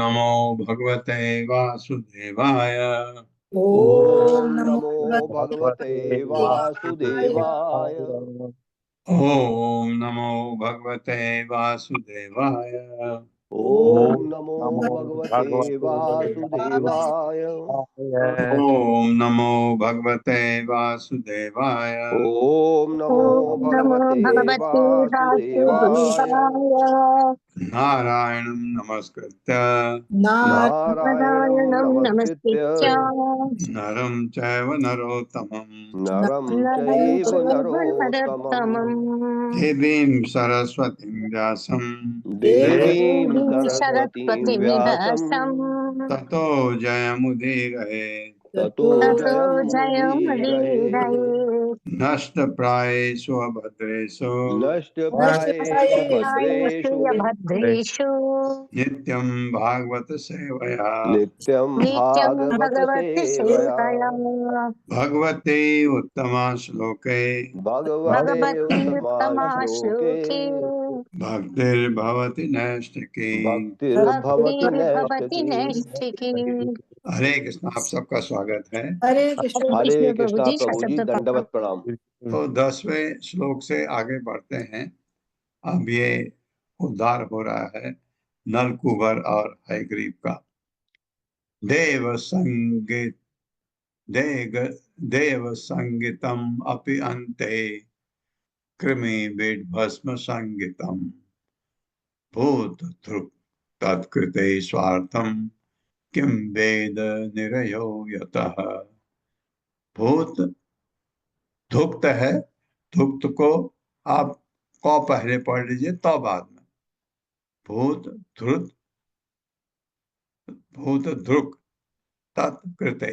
नमो भगवते वासुदेवाय। ओम ॐ नमो नमो भगवते भगवते वासुदेवाय। ओम नमो भगवते वासुदेवाय। ॐ नमो ओम भगवते वासुदेवाय। ओम नमो भगवते वासुदेवाय। ॐ नमो ॐ नमो भगवते भगवते वासुदेवाय। वासुदेवाय। नारायणं नमस्कृत्य नारायणं नारायणं नमस्कृत्य नमस्कृत्य नरं चैव नरोत्तमं नरं नरं चैव चैव नरोत्तमम् नरोत्तमम् देवीं सरस्वतीं व्यासं देवीं देवीं सरस्वतीं सरस्वतीं व्यासम् ततो जयमुदीरये। ततो ततो जयमुदीरये। जयमुदीरये। नष्टप्रायेषु अभद्रेषु नष्टप्रायेषु नष्टप्रायेषु भद्रेषु भद्रेषु नित्यं भागवत सेवया। नित्यं नित्यं भागवत भगवत् सेवया। सेवया। भगवते उत्तमा श्लोके भगवते भगवती उत्तमा उत्तमा श्लोके श्लोके भक्तिर्भवति नैष्ठिकी। भक्तिर्भवति भक्तिर्भवति नैष्ठिकी। नैष्ठिकी। हरे कृष्ण, आप सबका स्वागत है। हरे हरे कृष्ण। हरे कृष्ण कृष्णा प्रभु जी, प्रभु जी, शब्द पाठ। दंडवत प्रणाम। तो 10वें श्लोक से आगे बढ़ते हैं। अब ये उद्धार हो रहा है नलकुबर और हयग्रीव का। देव संगीत देग देव संगीतम अपि अन्ते कृमि विड्भस्म संगीतम भूत ध्रुव तत्कृते स्वार्थम किम वेद निरयो यतः। भूत धुक्त है, धुक्त को आप कौ पहले पढ़ लीजिए तो बाद में। भूत ध्रुत भूत ध्रुक तत्कृते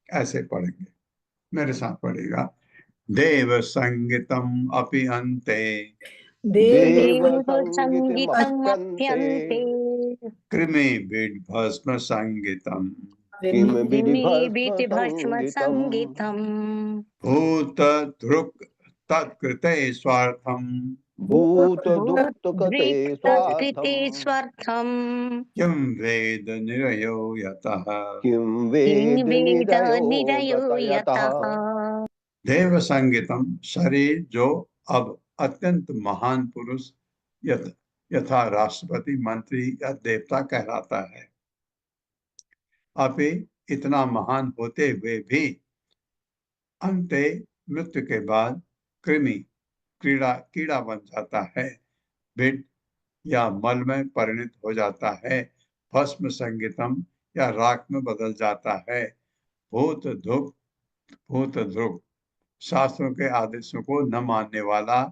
ऐसे पढ़ेंगे। मेरे साथ पढ़ेगा। देव संगीतम अपि अन्ते देव देव संगीतमप्यन्ते संगीतमप्यन्ते कृमि विड्भस्म संगीतम किम विधिभस्म कृमिभीति भस्म संगीतम्। संगीतम् भूत ध्रुक तत्कृते स्वार्थम भूत दुक्त कते भूतदृक्तकृते स्वार्थम्। स्वार्थम् किम वेद निरयो यतः। किं किं वेद वेद निरयो निरयो गतयतः। यतः। देव संगीतम शरीर जो अब अत्यंत महान पुरुष यथा राष्ट्रपति, मंत्री या देवता कहलाता है, अभी इतना महान होते हुए भी अंते मृत्यु के बाद कृमि कीड़ा बन जाता है, बिड या मल में परिणत हो जाता है, भस्म संगीतम या राख में बदल जाता है, भूत ध्रुव शास्त्रों के आदेशों को न मानने वाला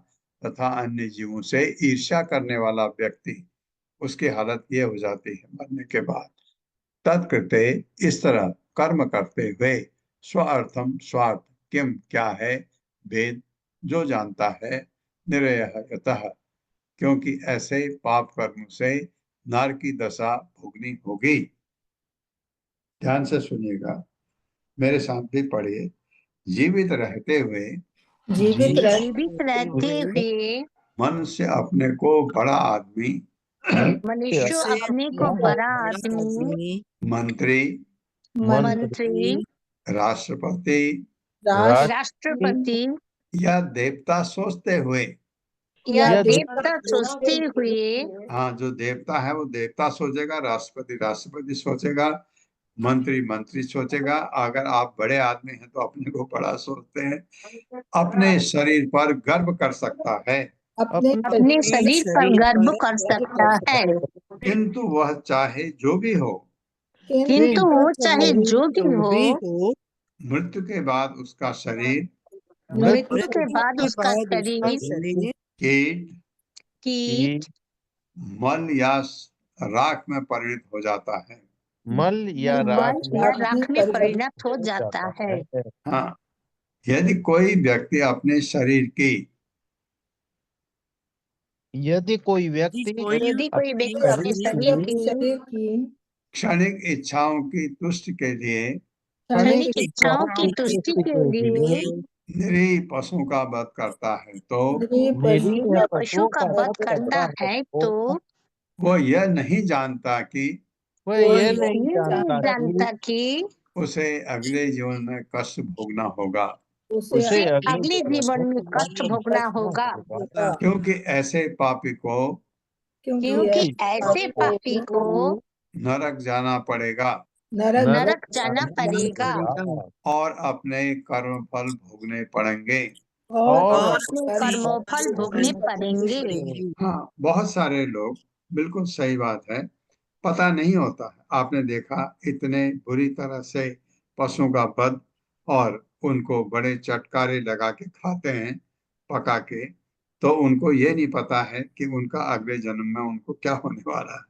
तथा अन्य जीवों से ईर्ष्या करने वाला व्यक्ति, उसकी हालत ये हो जाती है मरने के बाद। तत्कृते इस तरह कर्म करते हुए स्वार्थम स्वार्थ किम क्या है, भेद जो जानता है, निरयतः क्योंकि ऐसे पाप कर्म से नर की दशा भोगनी होगी। ध्यान से सुनिएगा, मेरे साथ भी पढ़िए। जीवित रहते हुए जीवित जीवित रहते हुए मनुष्य अपने को बड़ा आदमी, मनुष्य अपने को बड़ा आदमी, मंत्री, मंत्री, राष्ट्रपति राष्ट्रपति या देवता सोचते हुए, या देवता सोचते हुए, हाँ, जो देवता है वो देवता सोचेगा, राष्ट्रपति सोचेगा, मंत्री सोचेगा। अगर आप बड़े आदमी हैं तो अपने को बड़ा सोचते हैं। अपने शरीर पर गर्व कर सकता है, अपने शरीर पर गर्व कर सकता है, किंतु वह चाहे जो भी हो, किंतु वो चाहे जो भी हो, मृत्यु के बाद उसका शरीर मृत्यु के बाद उसका शरीर कीट कीट मल या राख में परिणत हो जाता है। मल या राख मल या राख में परिणत हो जाता है। हाँ, यदि कोई व्यक्ति अपने शरीर की यदि कोई व्यक्ति अपने शरीर की क्षणिक इच्छाओं की तुष्टि के लिए क्षणिक इच्छाओं की तुष्टि के लिए निरीह पशु का वध करता है तो निरीह पशु का वध करता है तो वो यह नहीं जानता कि वह वो यह ये नहीं नहीं जानता जानता कि कि उसे अगले जीवन में कष्ट भोगना होगा, उसे उसे उसे अगले अगले जीवन में कष्ट भोगना होगा, होगा। क्योंकि ऐसे पापी को क्योंकि ऐसे पापी पापी को नरक जाना पड़ेगा नरक नरक जाना पड़ेगा और अपने कर्म फल भोगने पड़ेंगे। और अपने कर्मोफल भोगने पड़ेंगे। हाँ, बहुत सारे लोग, बिल्कुल सही बात है, पता नहीं होता है। आपने देखा इतने बुरी तरह से पशुओं का वध और उनको बड़े चटकारे लगा के खाते हैं पका के, तो उनको ये नहीं पता है कि उनका अगले जन्म में उनको क्या होने वाला है।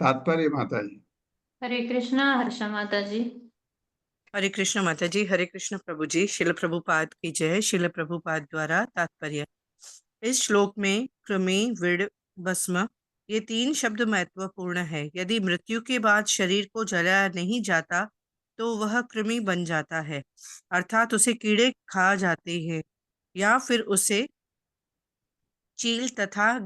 तात्पर्य माता जी। हरे कृष्णा हर्षा माता जी। हरे कृष्ण माता जी। हरे कृष्ण प्रभु जी। शिल प्रभुपाद की जय। शिल प्रभुपाद द्वारा तात्पर्य। इस श्लोक में कृमि, विड़, भस्म ये 3 शब्द महत्वपूर्ण है। यदि मृत्यु के बाद शरीर को जलाया नहीं जाता तो वह कृमि बन जाता है, अर्थात उसे कीड़े खा जाते हैं, या फिर उसे चील तथा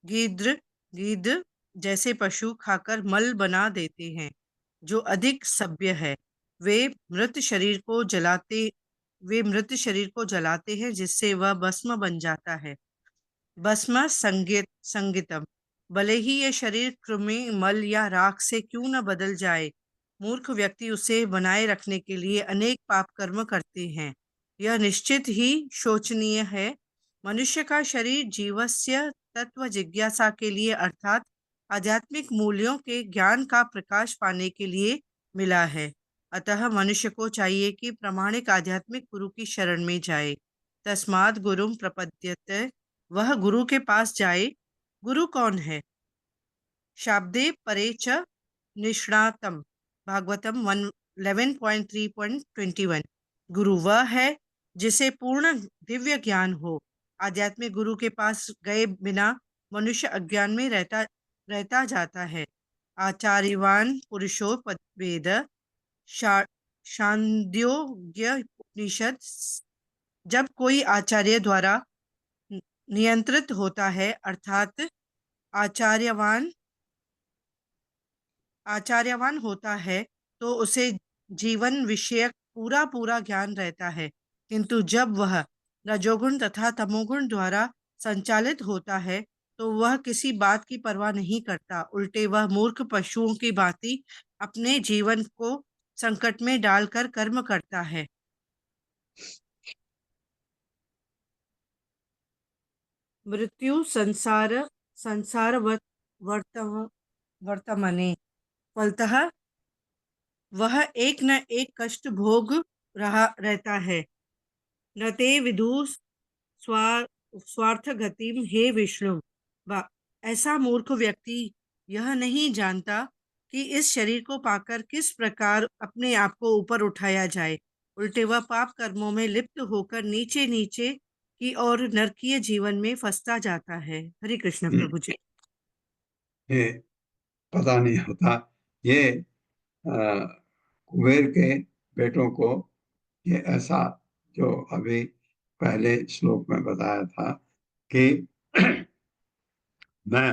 गिद्ध जैसे पशु खाकर मल बना देते हैं। जो अधिक सभ्य है वे मृत शरीर को जलाते हैं, जिससे वह भस्म बन जाता है। भस्म संगितम। भले ही यह शरीर कृमि, मल या राख से क्यों न बदल जाए, मूर्ख व्यक्ति उसे बनाए रखने के लिए अनेक पाप कर्म करते हैं। यह निश्चित ही शोचनीय है। मनुष्य का शरीर जीवस्य तत्व जिज्ञासा के लिए, अर्थात आध्यात्मिक मूल्यों के ज्ञान का प्रकाश पाने के लिए मिला है। अतः मनुष्य को चाहिए कि प्रामाणिक आध्यात्मिक गुरु की शरण में जाए। तस्मात् गुरुम प्रपद्यते। वह गुरु के पास जाए। गुरु कौन है? शाब्दे परे च निष्णातम। भागवतम 11.3.21। गुरु वह है जिसे पूर्ण दिव्य ज्ञान हो। आध्यात्मिक गुरु के पास गए बिना मनुष्य अज्ञान में रहता जाता है। आचार्यवान पुरुषो वेद छांदोग्य उपनिषद। जब कोई आचार्य द्वारा नियंत्रित होता है, अर्थात आचार्यवान होता है, तो उसे जीवन विषयक पूरा ज्ञान रहता है। किंतु जब वह रजोगुण तथा तमोगुण द्वारा संचालित होता है तो वह किसी बात की परवाह नहीं करता। उल्टे वह मूर्ख पशुओं की भांति अपने जीवन को संकट में डालकर कर्म करता है। मृत्यु संसार वर्तमाने। फलतः वह एक न एक कष्ट भोग रहा रहता है। न ते विदु स्वार्थ गतिम हे विष्णु। ऐसा मूर्ख व्यक्ति यह नहीं जानता कि इस शरीर को पाकर किस प्रकार अपने आप को ऊपर उठाया जाए। उल्टे वह पाप कर्मों में लिप्त होकर नीचे नीचे की और नरकीय जीवन में फंसता जाता है। हरे कृष्ण प्रभु जी। ये पता नहीं होता। ये कुबेर के बेटों को ये ऐसा, जो अभी पहले श्लोक में बताया था कि मैं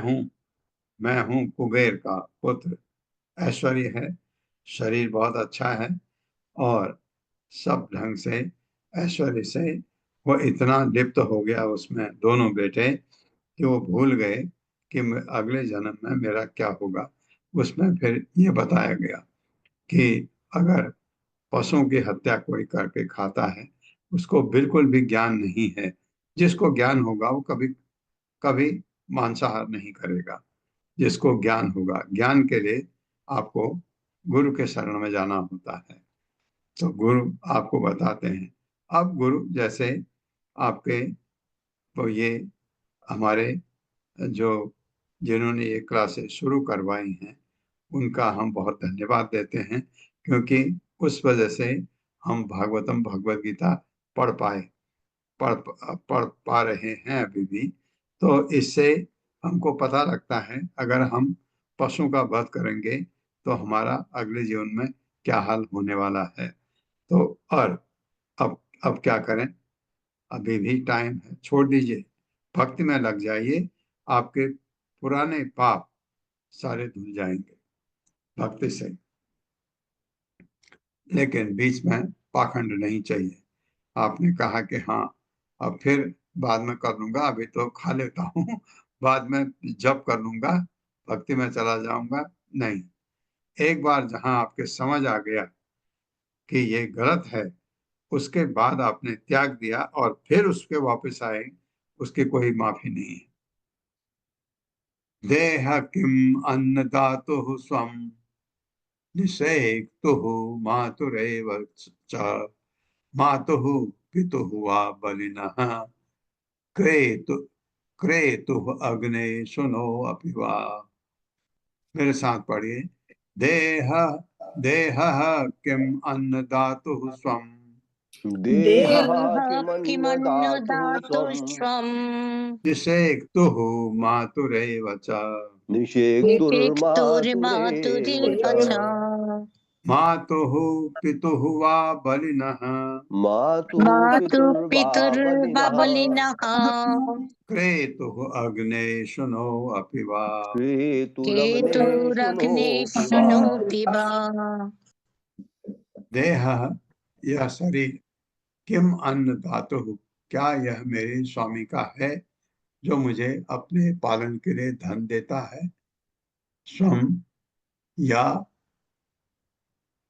हूँ कुबेर का पुत्र, ऐश्वर्य है, शरीर बहुत अच्छा है और सब ढंग से ऐश्वर्य से वो इतना लिप्त हो गया उसमें, दोनों बेटे, कि वो भूल गए कि अगले जन्म में मेरा क्या होगा। उसमें फिर ये बताया गया कि अगर पशुओं की हत्या कोई करके खाता है, उसको बिल्कुल भी ज्ञान नहीं है। जिसको ज्ञान होगा वो कभी कभी मांसाहार नहीं करेगा। जिसको ज्ञान होगा, ज्ञान के लिए आपको गुरु के शरण में जाना होता है। तो गुरु आपको बताते हैं। अब गुरु जैसे आपके, तो ये हमारे जो जिन्होंने ये क्लासेस शुरू करवाई हैं उनका हम बहुत धन्यवाद देते हैं, क्योंकि उस वजह से हम भागवतम भगवद गीता पढ़ पा रहे हैं अभी भी। तो इससे हमको पता लगता है अगर हम पशु का वध करेंगे तो हमारा अगले जीवन में क्या हाल होने वाला है। तो और अब क्या करें, अभी भी टाइम है, छोड़ दीजिए, भक्ति में लग जाइए, आपके पुराने पाप सारे धुल जाएंगे। भक्ति से, लेकिन बीच में पाखंड नहीं चाहिए। आपने कहा कि हाँ अब फिर बाद में कर लूंगा, अभी तो खा लेता हूँ, बाद में जब कर लूंगा, भक्ति में चला जाऊंगा, नहीं। एक बार जहां आपके समझ आ गया कि ये गलत है, उसके बाद आपने त्याग दिया और फिर उसके वापस आए, उसकी कोई माफी नहीं है। देह किम अन्नदातुः स्वम निषेक्तुः मातुरेव च मातुः पितुः वा बलिनः क्रेतुः अग्ने सुनो अपि वा। मेरे साथ पढ़िए। देह देहः किम अन्नदातुः स्वम देहः देह किमन्नदातुः स्वम् किमन्नदातुष्वम् निषेक्तुः मातुरेव च निषेक्तुर्मातुरेव निषेक्तुर्मातुरेव च च मातुः पितुः वा बलिनः मातुः मातु पितुर्वा बलिनः पितुर्बलिनः क्रेतुः अग्ने शुनो अपि वा। क्रेतुरग्ने केतुरग्ने शुनोति वा। शुनोति वा। देह यह शरीर, किम अन्न धातु, क्या यह मेरे स्वामी का है जो मुझे अपने पालन के लिए धन देता है। स्वयं या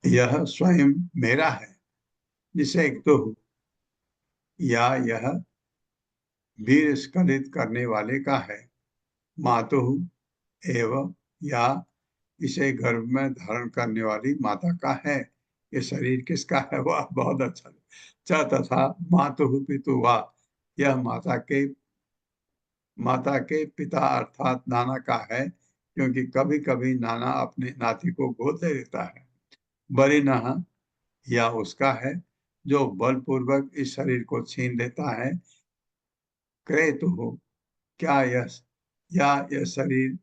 यह स्वयं मेरा है। निषेक्तु या यह वीर स्खलित करने वाले का है। मातु एवं या इसे गर्भ में धारण करने वाली माता का है। ये शरीर किसका है? वह बहुत अच्छा। च तथा मातु पितु वा, यह माता के पिता अर्थात नाना का है, क्योंकि कभी कभी नाना अपने नाती को गोद ले लेता है। बलिनः या उसका है जो बलपूर्वक इस शरीर को छीन लेता है। क्रेतुः क्या यह शरीर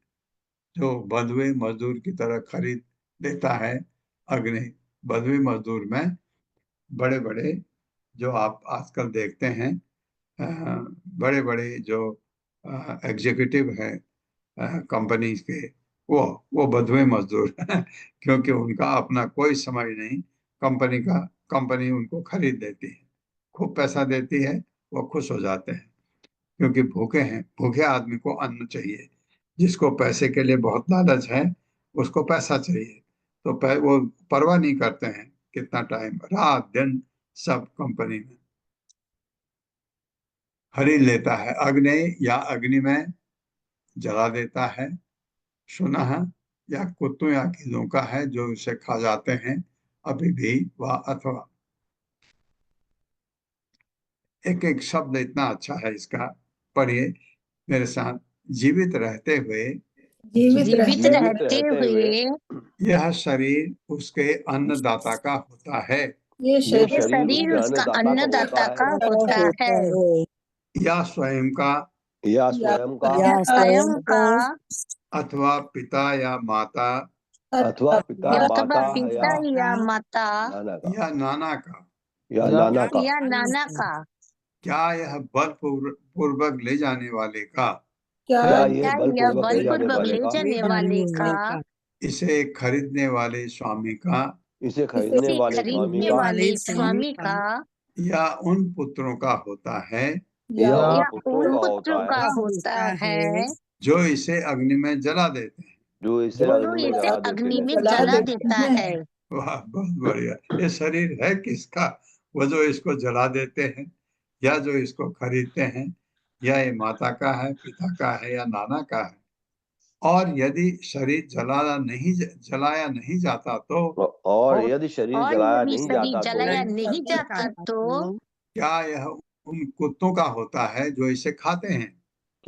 जो बंधुए मजदूर की तरह खरीद लेता है। अग्नि, बंधुए मजदूर में बड़े बड़े जो आप आजकल देखते हैं, बड़े बड़े जो एग्जीक्यूटिव हैं कंपनीज के, वो बंधुए मजदूर हैं क्योंकि उनका अपना कोई समझ नहीं। कंपनी उनको खरीद देती है, खूब पैसा देती है, वो खुश हो जाते हैं क्योंकि भूखे हैं। भूखे आदमी को अन्न चाहिए। जिसको पैसे के लिए बहुत लालच है, उसको पैसा चाहिए, तो वो परवाह नहीं करते हैं कितना टाइम, रात दिन सब कंपनी में खरीद लेता है। अग्नि या अग्नि में जला देता है। सुनह या कुत्तों या कीड़ों का है जो उसे खा जाते हैं। अभी भी व अथवा, एक एक शब्द इतना अच्छा है इसका, पढ़िए मेरे साथ। जीवित रहते हुए जीवित रहते हुए यह शरीर उसके अन्नदाता का होता है। ये ये शरीर शरीर उसके उसका अन्नदाता का अन्नदाता होता का है होता है। या स्वयं का या स्वयं का या स्वयं का अथवा पिता या माता अथवा पिता या अथवा माता पिता या माता नाना का या नाना का। या नाना का। या नाना का। क्या यह बलपूर्वक ले जाने वाले का, क्या क्या ये या बलपूर्वक ले जाने बलपूर्वक वाले ले का, जाने वाले का, इसे खरीदने वाले स्वामी का, इसे खरीदने इसे वाले स्वामी खरीदने का, वाले स्वामी का, या उन पुत्रों का होता है या या उन पुत्रों उन का पुत्रों होता का है होता है जो इसे अग्नि में जला देते हैं। जो इसे जो अग्नि में इसे जला देते अग्नि हैं। में जला देता है। वाह, बहुत बढ़िया। ये शरीर है किसका? वो जो इसको जला देते हैं या जो इसको खरीदते हैं, या ये माता का है, पिता का है या नाना का है। और यदि शरीर जलाया नहीं जाता तो और यदि शरीर और जलाया यदि नहीं शरीर जाता तो जलाया नहीं जाता तो क्या यह उन कुत्तों का होता है जो इसे खाते हैं।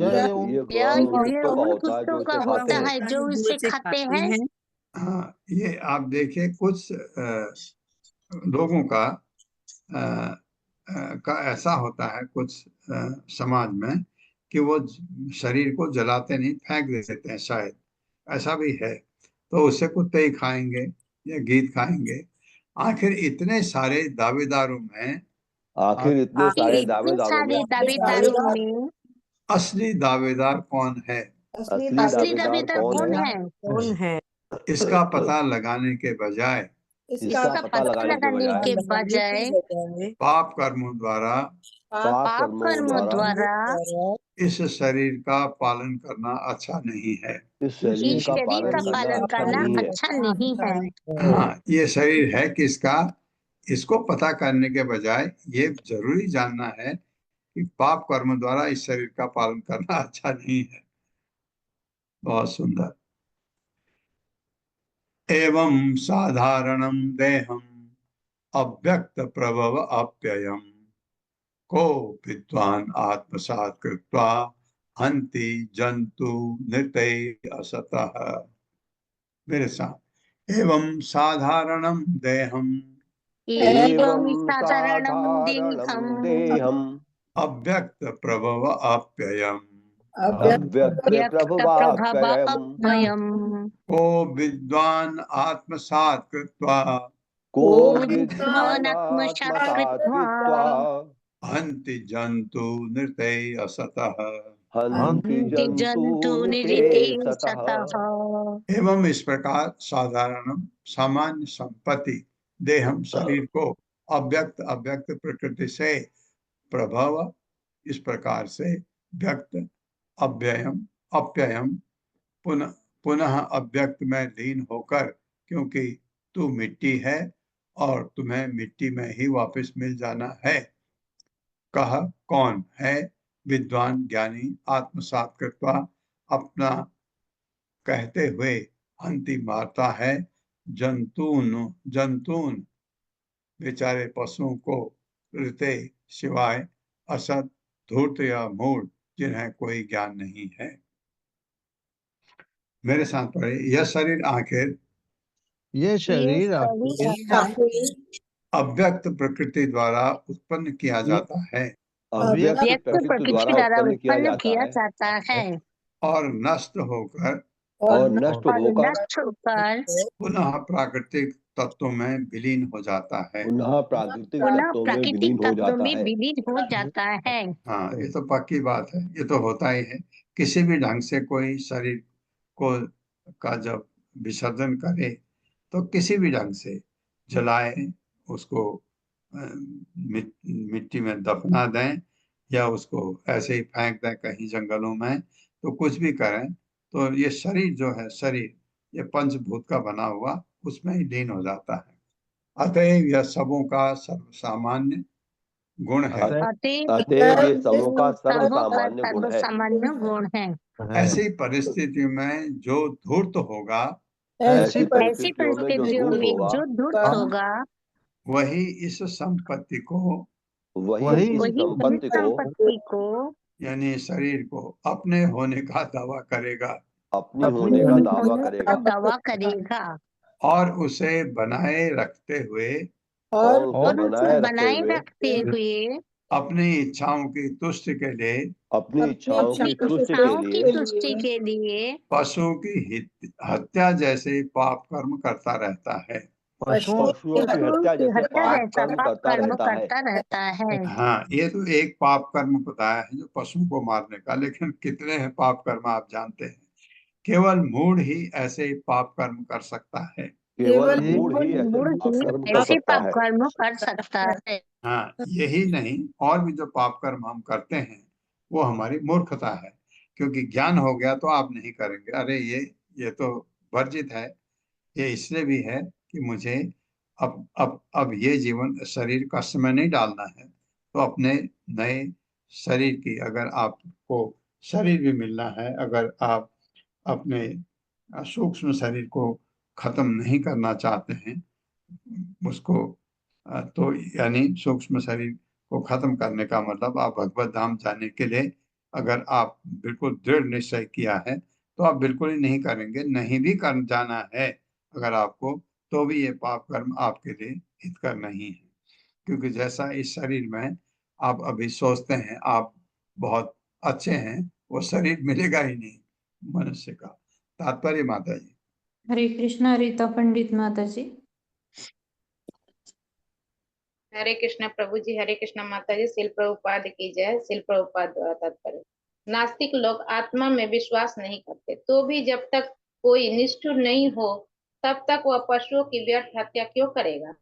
क्या ये ये उन या उन ये कुत्तों का उन होता है जो कुत्तों का इसे खाते होता हैं। है जो इसे खाते हैं। हाँ, ये आप देखिए कुछ लोगों का ऐसा होता है कुछ समाज में कि वो शरीर को जलाते नहीं, फेंक देते हैं, शायद ऐसा भी है। तो उससे कुत्ते ही खाएंगे या गीत खाएंगे। आखिर इतने सारे दावेदारों में आखिर इतने सारे इतने दावेदारों में सारे दावेदारों में असली दावेदार कौन है? असली असली दावेदार दावेदार कौन कौन है? है? कौन है? इसका पता लगाने के बजाय इसका पता लगाने के बजाय पाप कर्मों द्वारा पाप पाप कर्मों कर्मों द्वारा द्वारा इस शरीर का पालन करना अच्छा नहीं है। इस शरीर इस का शरीर का पालन करना पालन अच्छा करना नहीं है। अच्छा नहीं है। हाँ, ये शरीर है किसका, इसको पता करने के बजाय ये जरूरी जानना है कि पाप कर्म द्वारा इस शरीर का पालन करना अच्छा नहीं है। बहुत सुंदर। एवं साधारणम देहम अव्यक्त प्रभव अप्ययम को विद्वान आत्मसात कृत्वा हन्ति जंतु नृतये असतः। मेरे साथ, एवं साधारणम देहम एवं एवं साधारणं साधारणं देहं देहम् अव्यक्त प्रभव अप्ययम अव्यक्त व्यक्त प्रभव प्रभवाप्ययम् अव्ययम् को विद्वान आत्मसात कृत्वा को विद्वान् आत्मसात् विद्वानात्मसात् कृत्वा कृत्वा हन्ति जंतु नृतये असतः। हन्ति हन्ति जन्तूनिते जन्तूनिरिते सतः। सतः। एवं इस प्रकार साधारण सामान्य संपत्ति देहम शरीर को अव्यक्त अव्यक्त प्रकृति से प्रभव इस प्रकार से व्यक्त अव्ययम अप्ययम पुनः पुनः अव्यक्त में लीन होकर, क्योंकि तू मिट्टी है और तुम्हें मिट्टी में ही वापस मिल जाना है। कह कौन है विद्वान ज्ञानी आत्मसात कृत्वा अपना कहते हुए हंति मारता है जंतून जंतून बेचारे पशुओं को ऋते सिवाय असत धूर्त या मूढ़ जिन्हें कोई ज्ञान नहीं है। मेरे साथ पढ़े, यह शरीर आखिर ये शरीर शरीर आखिर अव्यक्त प्रकृति द्वारा उत्पन्न किया जाता है अव्यक्त व्यक्त प्रकृति प्रकृति द्वारा द्वारा उत्पन्न किया उत्पन्न जाता किया है जाता है और नष्ट होकर और नष्ट और होकर नष्ट होकर पुनः प्राकृतिक तत्वों में विलीन हो जाता है। पुनः प्राकृतिक पुनः तत्वों में प्राकृतिक विलीन हो तत्वों जाता में है। विलीन हो जाता है। हाँ, ये तो पक्की बात है, ये तो होता ही है। किसी भी ढंग से कोई शरीर को का जब विसर्जन करे तो किसी भी ढंग से जलाए, उसको मिट्टी में दफना दें या उसको ऐसे ही फेंक दें कहीं जंगलों में, तो कुछ भी करें तो ये शरीर जो है, शरीर ये पंचभूत का बना हुआ उसमें ही लीन हो जाता है। अतएव यह सबों का सर्वसामान्य गुण है। अतएव ये सबों का सबों का सर्वसामान्य गुण है। सर्वसामान्य गुण है। ऐसी परिस्थिति में जो धूर्त होगा ऐसी ऐसी परिस्थितियों में जो परिस्थितियों धूर्त में होगा जो धूर्त होगा वही इस संपत्ति को वही इस वही संपत्ति को संपत्ति को यानी शरीर को अपने होने का दावा करेगा अपनी होने का दावा होने का करेगा दावा करेगा और उसे बनाए रखते हुए और उसे और उसे बनाए रखते बनाए हुए रखते हुए अपनी इच्छाओं की तुष्टि के लिए अपनी इच्छाओं की अपनी तुष्टि के इच्छाओं की लिए तुष्टि के लिए पशु की हत्या जैसे पाप कर्म करता रहता है। पशुओं की हत्या की जैसे हत्या पाप जैसा कर्म पाप करता कर्म रहता है। करता रहता है। हाँ, ये तो एक पाप कर्म बताया है जो पशु को मारने का, लेकिन कितने हैं पाप कर्म आप जानते हैं। केवल मूढ़ ही ऐसे पाप कर्म कर सकता है। केवल मूढ़ ही ऐसे मूढ़ पाप ही कर्म कर ऐसे सकता पाप है। कर्म कर सकता है। हाँ, यही नहीं, और भी जो पाप कर्म हम करते हैं वो हमारी मूर्खता है, क्योंकि ज्ञान हो गया तो आप नहीं करेंगे। अरे ये तो वर्जित है। ये इसलिए भी है कि मुझे अब ये जीवन शरीर का समय नहीं डालना है, तो अपने नए शरीर की, अगर आपको शरीर भी मिलना है, अगर आप अपने सूक्ष्म शरीर को खत्म नहीं करना चाहते हैं उसको, तो यानी सूक्ष्म शरीर को खत्म करने का मतलब आप भगवत धाम जाने के लिए अगर आप बिल्कुल दृढ़ निश्चय किया है तो आप बिल्कुल ही नहीं करेंगे। नहीं भी कर जाना है अगर आपको, तो भी ये पाप कर्म आपके लिए हितकर नहीं है, क्योंकि जैसा इस शरीर में आप अभी सोचते हैं आप बहुत अच्छे हैं, वो शरीर मिलेगा ही नहीं मनुष्य का। तात्पर्य माता जी। हरे कृष्णा रीता पंडित माता जी। हरे कृष्णा प्रभु जी, हरे कृष्णा माता जी। शिल प्रभुपाद की जय। शिल प्रभुपाद द्वारा तात्पर्य, नास्तिक लोग आत्मा में विश्वास नहीं करते, तो भी जब तक कोई निष्ठुर नहीं हो, तब तक वह पशुओं की व्यर्थ हत्या क्यों करेगा?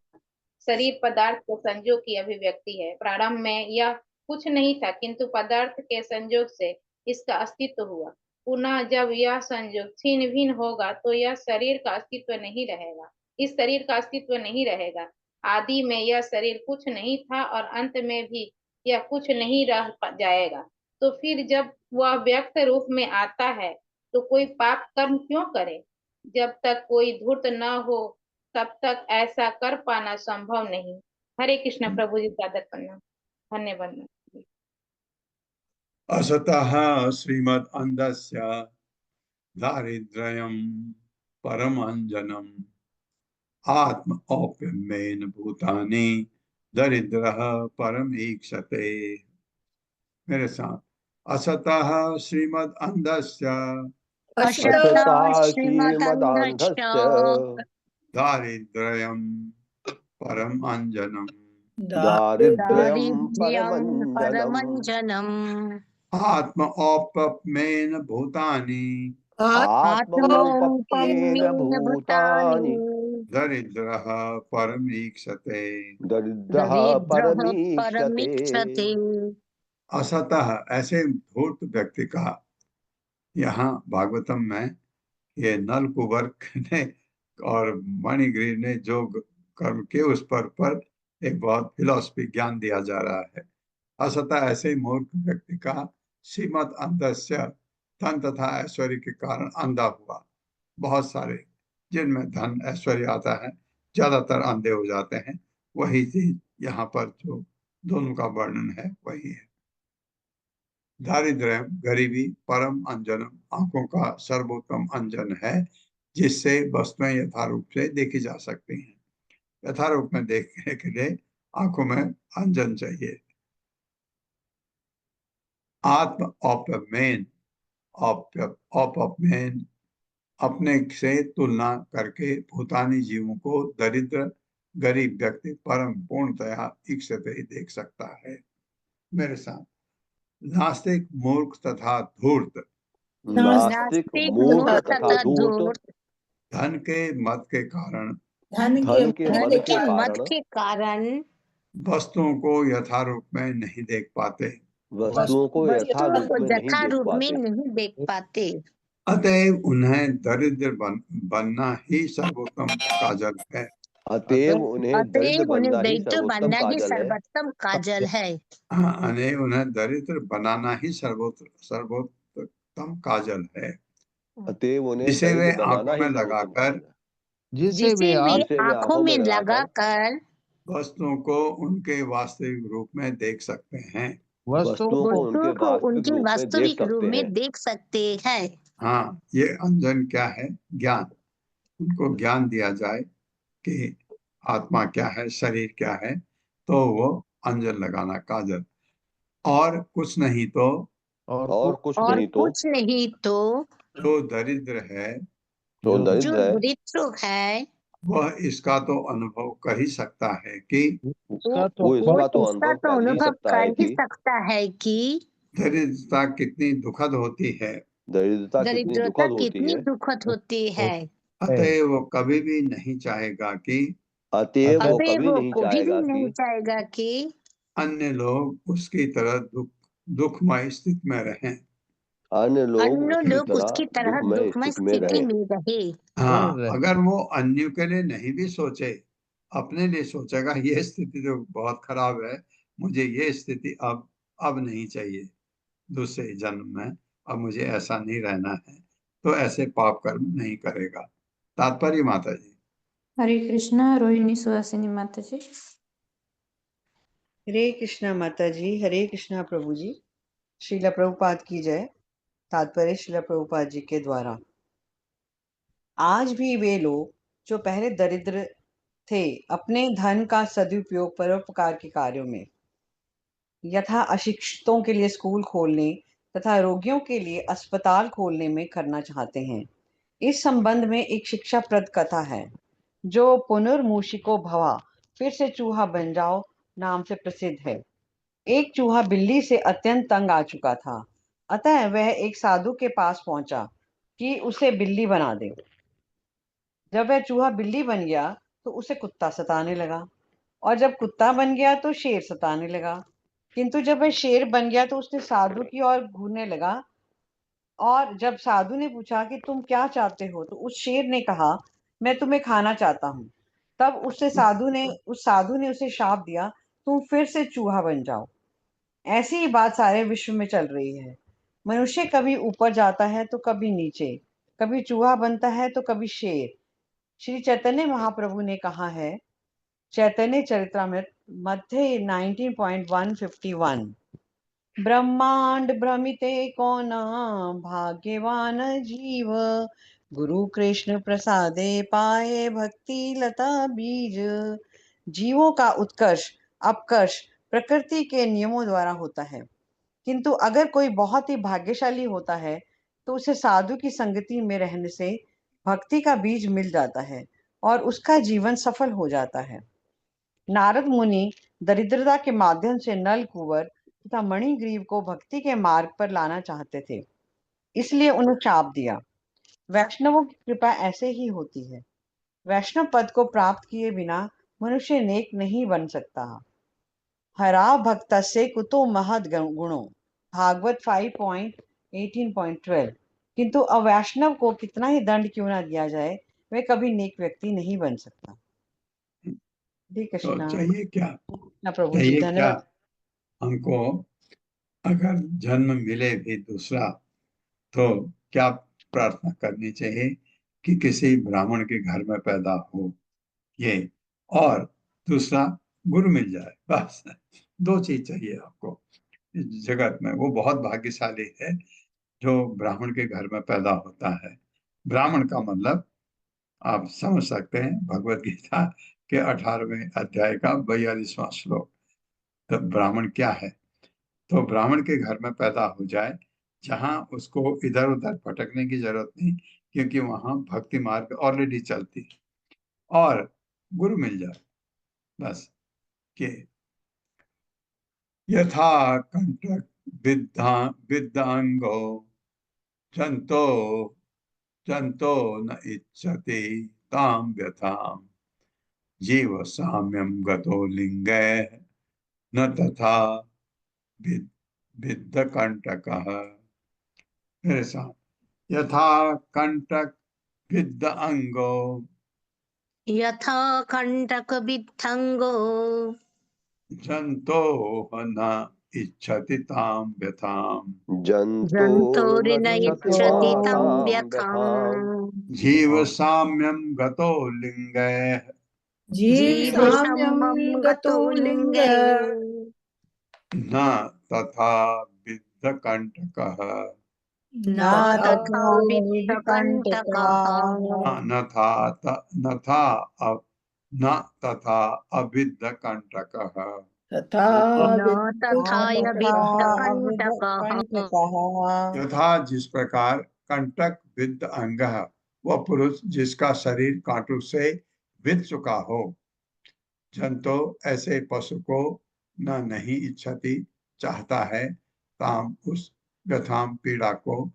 शरीर पदार्थ के संयोग की अभिव्यक्ति है। प्रारंभ में यह कुछ नहीं था, किंतु पदार्थ के संयोग से इसका अस्तित्व हुआ। पुनः जब यह संयोग छिन्न भिन्न होगा तो यह शरीर का अस्तित्व नहीं रहेगा, इस शरीर का अस्तित्व नहीं रहेगा। आदि में यह शरीर कुछ नहीं था और अंत में भी यह कुछ नहीं रह जाएगा। तो फिर जब वह व्यक्त रूप में आता है तो कोई पाप कर्म क्यों करे? जब तक कोई धूर्त न हो तब तक ऐसा कर पाना संभव नहीं। हरे कृष्ण प्रभु जी सादर करना। धन्यवाद। असतः श्रीमद् अंधस्य दारिद्र्यं परमञ्जनम् आत्म औप्यमेन भूतानि दरिद्रः परमीक्षते। मेरे साथ, असतः श्रीमद् अंधस्य असतः श्रीमदान्धस्य दारिद्र्यं परमञ्जनम् दारिद्र्यं दारिद्र्यं परमञ्जनम् परमञ्जनम् आत्म औपमेन भूतानि आत्मौपम्येन भूतानि दरिद्रः परमीक्षते। दरिद्रः दरिद्रः परमीक्षते। परमीक्षते। असतः, ऐसे धूर्त व्यक्ति का यहाँ भागवतम में ये नलकुबर ने और मणिग्रीव ने जो कर्म किए उस पर एक बहुत फिलॉसफी ज्ञान दिया जा रहा है। असतः, ऐसे ही मूर्ख व्यक्ति का श्रीमद् अंधस्य धन तथा ऐश्वर्य के कारण अंधा हुआ। बहुत सारे जिनमें धन ऐश्वर्य आता है ज्यादातर अंधे हो जाते हैं। वही चीज यहाँ पर जो दोनों का वर्णन है वही है। दारिद्र्य, गरीबी, परम अंजनम, आंखों का सर्वोत्तम अंजन है जिससे वस्तुएं यथारूप से देखी जा सकती हैं। यथारूप में देखने के लिए आंखों में अंजन चाहिए। आत्म औपमेन, औपमेन अपने से तुलना करके भूतानी जीवों को दरिद्र गरीब व्यक्ति परम पूर्णतया इच्छते देख सकता है। मेरे साथ, नास्तिक, मूर्ख तथा धूर्त, नास्तिक, मूर्ख तथा धूर्त धन के मद के कारण धन के मद के कारण वस्तुओं को यथारूप में नहीं देख पाते। वस्तुओं को यथारूप को में नहीं देख यथारूप में पाते। नहीं देख पाते। अतएव उन्हें दरिद्र बनना ही सर्वोत्तम काजल है। अतएव उन्हें दरिद्र अतएव उन्हें बनना ही दरिद्र सर्वोत्तम बनना ही काजल है। सर्वोत्तम काजल है। उन्हें दरिद्र बनाना ही सर्वोत्तम काजल है, अतएव उन्हें जिसे वे दरिद्र बनाना आंखों ही में सर्वोत्तम लगाकर काजल है। जिसे वे आंखों में लगाकर वस्तुओं को उनके वास्तविक रूप में देख सकते हैं। वस्तुओं को उनके वस्तुओं को वास्तविक उनके रूप में देख वास्तविक रूप सकते में हैं। देख सकते हैं। हाँ, ये अंजन क्या है? ज्ञान। उनको ज्ञान दिया जाए कि आत्मा क्या है, शरीर क्या है, तो वो अंजन लगाना काजल। और कुछ नहीं तो और कुछ और नहीं तो कुछ नहीं तो जो दरिद्र है जो जो दरिद्र है दरिद्र है वह इसका तो अनुभव कर ही सकता है कि वो इसका इसका तो इसका अनुभव तो कर ही अनुभव सकता है कर ही कि सकता है कि दरिद्रता कितनी दुखद होती है। दरिद्रता कितनी दरिद्रता दुखद होती कितनी है। दुखद होती है। अतएव वो कभी भी नहीं चाहेगा कि अतएव वो अतः कभी वो नहीं कभी भी चाहेगा नहीं कि चाहेगा कि अन्य लोग उसकी तरह दुखमय स्थिति में रहें। अन्य लोग अन्य उसकी लोग उसकी तरह दुखमय दुखमय स्थिति में स्थिति रहे। में रहे। हाँ, अगर वो अन्यों के लिए नहीं भी सोचे, अपने लिए सोचेगा ये स्थिति तो बहुत खराब है, मुझे ये स्थिति अब नहीं चाहिए, दूसरे जन्म में अब मुझे ऐसा नहीं रहना है, तो ऐसे पाप कर्म नहीं करेगा। तात्पर्य माता जी। हरे कृष्णा रोहिणी सुहासिनी माता जी। हरे कृष्णा माता जी, हरे कृष्णा प्रभु जी। श्रीला प्रभुपाद की जय। तात्पर्य श्रीला प्रभुपाद जी के द्वारा। आज भी वे लोग जो पहले दरिद्र थे अपने धन का सदुपयोग परोपकार के कार्यों में, यथा अशिक्षितों के लिए स्कूल खोलने तथा रोगियों के लिए अस्पताल खोलने में करना चाहते हैं। इस संबंध में एक शिक्षाप्रद कथा है जो पुनर्मूषिको भवा, फिर से चूहा बन जाओ नाम से प्रसिद्ध है। एक चूहा बिल्ली से अत्यंत तंग आ चुका था, अतः वह एक साधु के पास पहुंचा कि उसे बिल्ली बना दे। जब वह चूहा बिल्ली बन गया तो उसे कुत्ता सताने लगा, और जब कुत्ता बन गया तो शेर सताने लगा। किंतु जब वह शेर बन गया तो उसने साधु की ओर घूरने लगा, और जब साधु ने पूछा कि तुम क्या चाहते हो, तो उस शेर ने कहा, मैं तुम्हें खाना चाहता हूँ। तब उस साधु ने उसे शाप दिया, तुम फिर से चूहा बन जाओ। ऐसी ही बात सारे विश्व में चल रही है। मनुष्य कभी ऊपर जाता है तो कभी नीचे, कभी चूहा बनता है तो कभी शेर। श्री चैतन्य महाप्रभु ने कहा है, चैतन्य चरितमृत मध्य 19.151, ब्रह्मांड भ्रमिते कौन भाग्यवान जीव, गुरु कृष्ण प्रसादे पाए भक्ति लता बीज। जीवों का उत्कर्ष अपकर्ष प्रकृति के नियमों द्वारा होता है, किंतु अगर कोई बहुत ही भाग्यशाली होता है तो उसे साधु की संगति में रहने से भक्ति का बीज मिल जाता है और उसका जीवन सफल हो जाता है। नारद मुनि दरिद्रता के माध्यम से नल कुंवर तथा मणिग्रीव को भक्ति के मार्ग पर लाना चाहते थे, इसलिए उन्हें शाप दिया। वैष्णवों की कृपा ऐसे ही होती है। वैष्णव पद को प्राप्त किए बिना मनुष्य नेक नहीं बन सकता। हरा भक्तस्य कुतो महद गुणो, भागवत 5.18.12। किंतु अवैष्णव को कितना ही दंड क्यों ना दिया जाए, वह कभी नेक व्यक्ति नहीं बन सकता। तो चाहिए क्या, प्रभु जी, चाहिए क्या धन्यवाद। हमको? अगर जन्म मिले भी दूसरा तो क्या प्रार्थना करनी चाहिए कि किसी ब्राह्मण के घर में पैदा हो ये, और दूसरा गुरु मिल जाए। बस 2 चीज चाहिए आपको इस जगत में। वो बहुत भाग्यशाली है जो ब्राह्मण के घर में पैदा होता है। ब्राह्मण का मतलब आप समझ सकते हैं, भगवत गीता के 18वें अध्याय का 42वां श्लोक। तो ब्राह्मण क्या है? तो ब्राह्मण के घर में पैदा हो जाए जहां उसको इधर उधर भटकने की जरूरत नहीं, क्योंकि वहां भक्ति मार्ग ऑलरेडी चलती है, और गुरु मिल जाए बस। के यथा कंटक विद्यांगो जंतो जंतो न इच्छति ताम व्यथाम, जीव साम्यम गतो लिंगे न तथा विद्ध कंटकः। मेरे साथ, यथा कंटक विद्ध अंगो, यथा कंटक विद्धंगो जंतो न इच्छति ताम व्यथाम, जंतोर्न इच्छति तं व्यथाम। व्यथाम्, जीव साम्यम गतो लिंगे जीव साम्यं गतो लिंगे न तथा विद्ध कंटकः। न तथा विद्ध कंटकः, न तथा अविद्ध कंटकः। न तथाय विद्ध कंटकः। यथा जिस प्रकार कंटक विद्ध अंग, वह पुरुष जिसका शरीर कांटों से विद्ध चुका हो, जंतो ऐसे पशु को न नहीं इच्छति चाहता है, ताम उस व्यथाम पीड़ा को,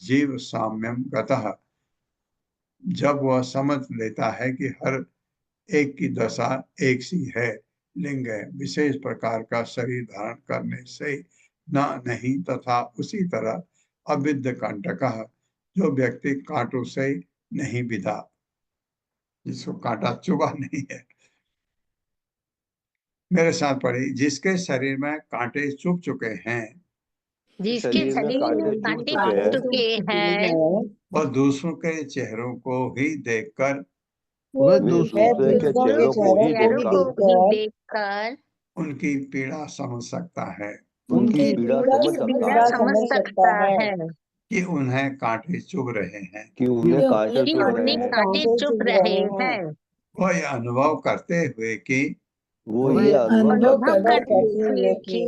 जीव साम्यम गतः जब वह समझ लेता है कि हर एक की दशा एक सी है, लिंग विशेष प्रकार का शरीर धारण करने से न नहीं तथा उसी तरह अविद्ध कंटकः जो व्यक्ति कांटों से नहीं विधा, जिसको कांटा चुभा नहीं है। मेरे साथ पढ़ी, जिसके शरीर में कांटे चुभ चुके हैं, जिसके शरीर में कांटे चुभ चुके हैं, वह दूसरों के चेहरों को ही देखकर वह दूसरों के चेहरों को ही देखकर उनकी पीड़ा समझ सकता है उनकी पीड़ा समझ सकता है कि उन्हें कांटे चुभ रहे हैं, कि उन्हें कांटे चुभ रहे हैं। वह यह अनुभव करते हुए कि वो ये अनुभव करते हुए कि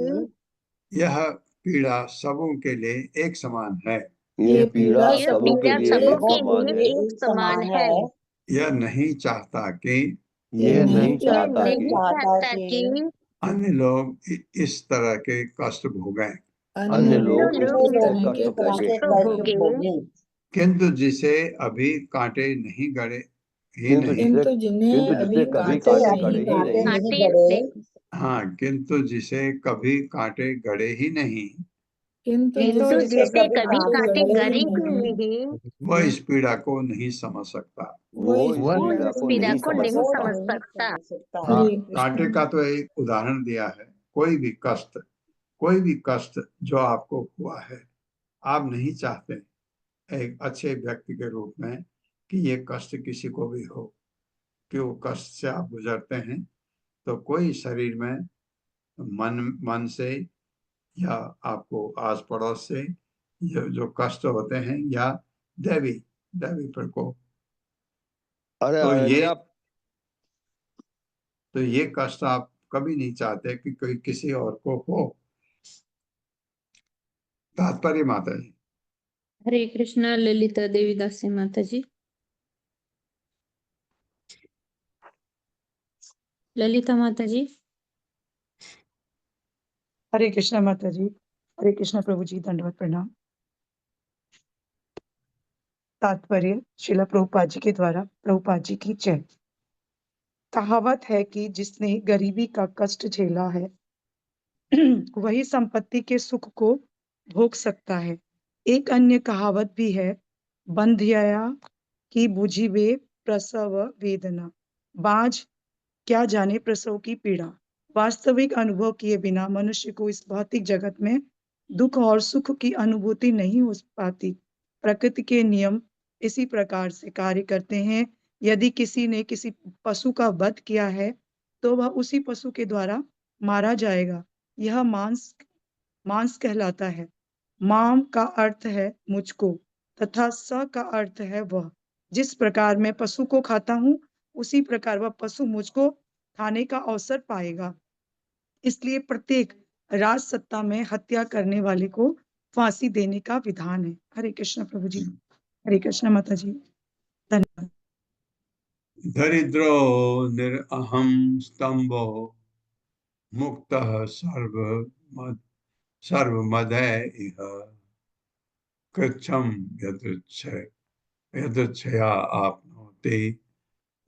यह पीड़ा सबों के लिए एक समान है, ये पीड़ा ये सबों के पीड़ा लिए सबों के लिए एक समान है। यह नहीं चाहता कि ये नहीं ये चाहता नहीं कि चाहता कि अन्य लोग इस तरह के कष्ट भोगें। अन्य लोग इस तरह लोग के कष्ट भोगें। भोगे। किंतु जिसे अभी कांटे नहीं गड़े ही किंतु नहीं, किंतु जिन्हें अभी कभी कांटे कांटे नहीं गड़े ही गड़े, नहीं, हाँ, किंतु जिसे कभी कांटे गड़े ही नहीं, किंतु किंतु जिसे जिसे कभी कभी कांटे कांटे गड़े गड़े ही ही नहीं, नहीं, वह इस पीड़ा को नहीं समझ सकता। वो इस वो पीड़ा इस को पीड़ा नहीं को समझ नहीं सकता। समझ सकता। हरे कांटे कृष्ण। का तो एक उदाहरण दिया है। कोई भी कष्ट जो आपको हुआ है, आप नहीं चाहते एक अच्छे व्यक्ति के रूप में कि ये कष्ट किसी को भी हो, कि वो कष्ट से आप गुजरते हैं, तो कोई शरीर में मन से या आपको आस पड़ोस से जो कष्ट होते हैं, या दैवी प्रकोप, अरे तो अनन्या, ये कष्ट आप कभी नहीं चाहते कि कोई किसी और को हो। तात्पर्य माता जी। हरे कृष्णा ललिता देवी दासी माता जी। ललिता माता जी। हरे कृष्णा माता जी। हरे कृष्णा प्रभु जी, दंडवत प्रणाम। तात्पर्य श्रीला प्रभुपाद जी के द्वारा, प्रभुपाद जी की जय। कहावत है कि जिसने गरीबी का कष्ट झेला है वही संपत्ति के सुख को भोग सकता है। एक अन्य कहावत भी है, बंध्या की बुझी वे प्रसव वेदना, बाज क्या जाने प्रसव की पीड़ा। वास्तविक अनुभव किए बिना मनुष्य को इस भौतिक जगत में दुख और सुख की अनुभूति नहीं हो पाती। प्रकृति के नियम इसी प्रकार से कार्य करते हैं। यदि किसी ने किसी पशु का वध किया है तो वह उसी पशु के द्वारा मारा जाएगा। यह मांस कहलाता है। माम का अर्थ है मुझको तथा स का अर्थ है वह। जिस प्रकार मैं पशु को खाता हूँ उसी प्रकार वह पशु मुझको खाने का अवसर पाएगा। इसलिए प्रत्येक राज सत्ता में हत्या करने वाले को फांसी देने का विधान है। हरे कृष्ण प्रभु जी। हरे कृष्ण माता जी। धन्यवाद। दरिद्रो निरअहं स्तंभो मुक्तः सर्वमदय इह कृच्छं यदृच्छया आपनोति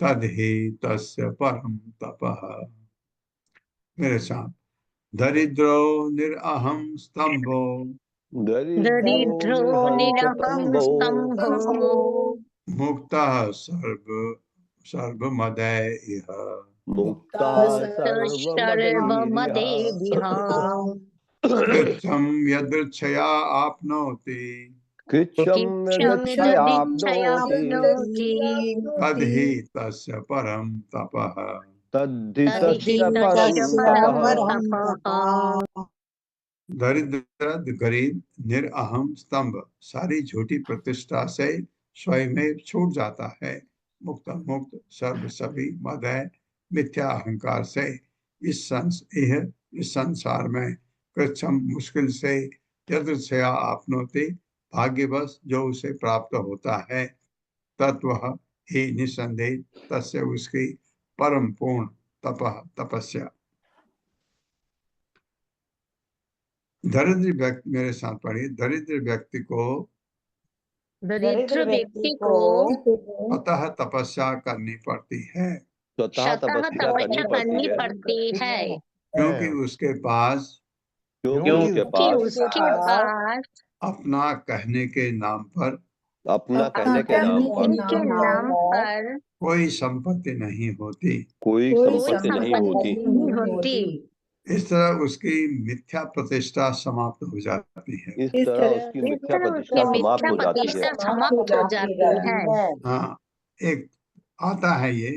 तद्धि तस्य परम तपः। मेरे साथ, दरिद्रो निरअहं स्तंभो दरिद्रो दरिद्रो निहं निरहं स्तंभो स्तंभो मुक्तः सर्वमदय इह मुक्ता सर्वमदैर्यः सर्वमदेभिः कृच्छं यदृच्छया आपनोति कृच्छं किच्छं यदक्षयाप्नोति यदृच्छयाप्नोति तद्धि तस्य परम तपः। तद्धि तद्धि तस्य परं तस्य तपः। परं तपः। दरिद्र गरीब निरअहम स्तंभ सारी झूठी प्रतिष्ठा से स्वयं में छूट जाता है। मुक्त सर्व सभी मदय मिथ्या अहंकार से इस संसार में कृच्छम मुश्किल से यदृच्छया आपनोति भाग्यवश जो उसे प्राप्त होता है, तत्व ही निसंदेह तस्य उसकी परम पूर्ण तपस्या। दरिद्र व्यक्ति, मेरे साथ पढ़िए, दरिद्र व्यक्ति को दरिद्र व्यक्ति को स्वतः तपस्या करनी पड़ती है, स्वतः स्वतः तपस्या करनी करनी पड़ती है, पड़ती है, क्योंकि उसके पास क्योंकि उसके कि पास उसके पास अपना कहने के नाम पर अपना कहने के अपने नाम पर के नाम पर कोई संपत्ति नहीं होती। कोई कोई संपत्ति नहीं होती। संपत्ति नहीं होती। इस तरह उसकी मिथ्या प्रतिष्ठा समाप्त हो जाती है। इस तरह उसकी इस मिथ्या तरह प्रतिष्ठा उसकी समाप्त मिथ्या हो जाती है। प्रतिष्ठा समाप्त हो जाती है। हाँ, एक आता है ये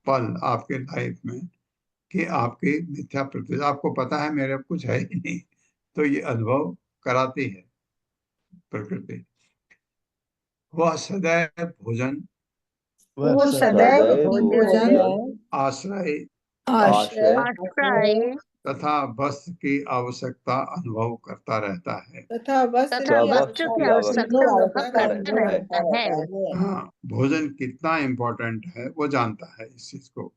पल आपके लाइफ में कि आपकी मिथ्या प्रतिष्ठा, आपको पता है मेरे कुछ है ही नहीं, तो ये अनुभव कराती है प्रकृति। वह सदैव भोजन, वो सदैव भोजन, आश्रय आश्रय आश्रय तथा वस्त्र की आवश्यकता अनुभव करता रहता है। तथा वस्त्र की आवश्यकता अनुभव करता रहता है। हाँ, भोजन कितना इम्पोर्टेंट है वो जानता है इस चीज को।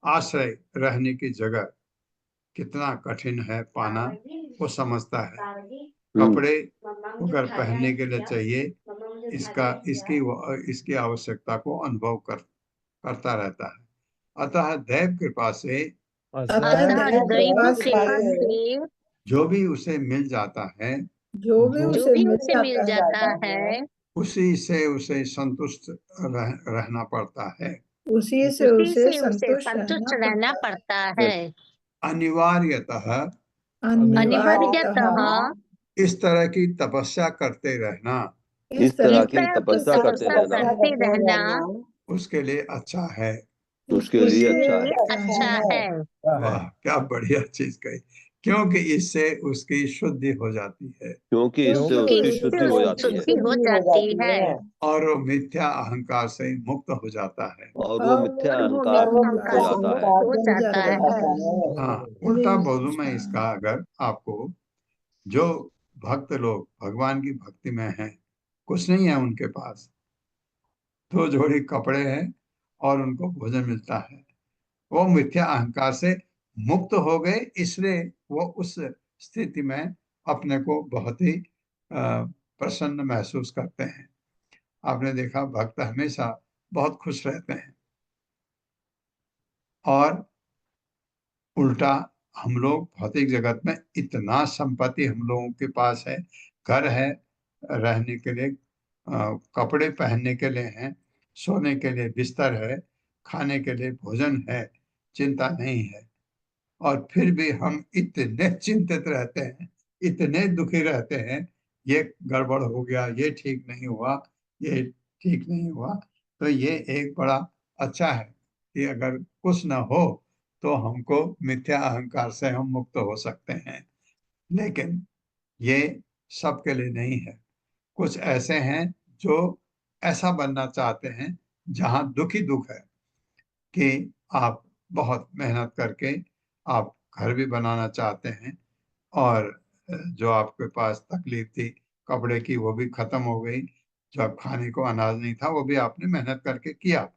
आश्रय रहने की जगह कितना कठिन है पाना वो समझता है। कपड़े अगर पहनने के लिए चाहिए इसकी आवश्यकता को अनुभव करता रहता है। अतः दैव कृपा से अतः दैव कृपा से जो भी उसे मिल जाता है, जो भी उसे मिल जाता है, उसी से उसे संतुष्ट रहना पड़ता है। उसी से उसे संतुष्ट रहना पड़ता है। अनिवार्यतः इस तरह की तपस्या करते रहना इस तरह की तपस्या करते रहना उसके लिए अच्छा है। उसके लिए अच्छा है। वाह, क्या बढ़िया चीज कही। क्योंकि इससे उसकी शुद्धि हो जाती है क्योंकि इससे उसकी शुद्धि हो जाती है और वो मिथ्या अहंकार से मुक्त हो जाता है। और वो मिथ्या अहंकार हो जाता है। हाँ, उल्टा बोलूं मैं इसका, अगर आपको, जो भक्त लोग भगवान की भक्ति में हैं, कुछ नहीं है उनके पास, 2 जोड़ी कपड़े हैं और उनको भोजन मिलता है, वो मिथ्या अहंकार से मुक्त हो गए, इसलिए वो उस स्थिति में अपने को बहुत ही प्रसन्न महसूस करते हैं। आपने देखा, भक्त हमेशा बहुत खुश रहते हैं। और उल्टा हम लोग भौतिक जगत में इतना संपत्ति हम लोगों के पास है, घर है, रहने के लिए कपड़े पहनने के लिए हैं, सोने के लिए बिस्तर है, खाने के लिए भोजन है, चिंता नहीं है, और फिर भी हम इतने चिंतित रहते हैं, इतने दुखी रहते हैं, ये गड़बड़ हो गया, ये ठीक नहीं हुआ, ये ठीक नहीं हुआ। तो ये एक बड़ा अच्छा है कि अगर कुछ न हो तो हमको मिथ्या अहंकार से हम मुक्त हो सकते हैं। लेकिन ये सबके लिए नहीं है। कुछ ऐसे हैं जो ऐसा बनना चाहते हैं जहां दुख ही दुख है, कि आप बहुत मेहनत करके आप घर भी बनाना चाहते हैं, और जो आपके पास तकलीफ थी कपड़े की वो भी खत्म हो गई, जब खाने को अनाज नहीं था वो भी आपने मेहनत करके किया,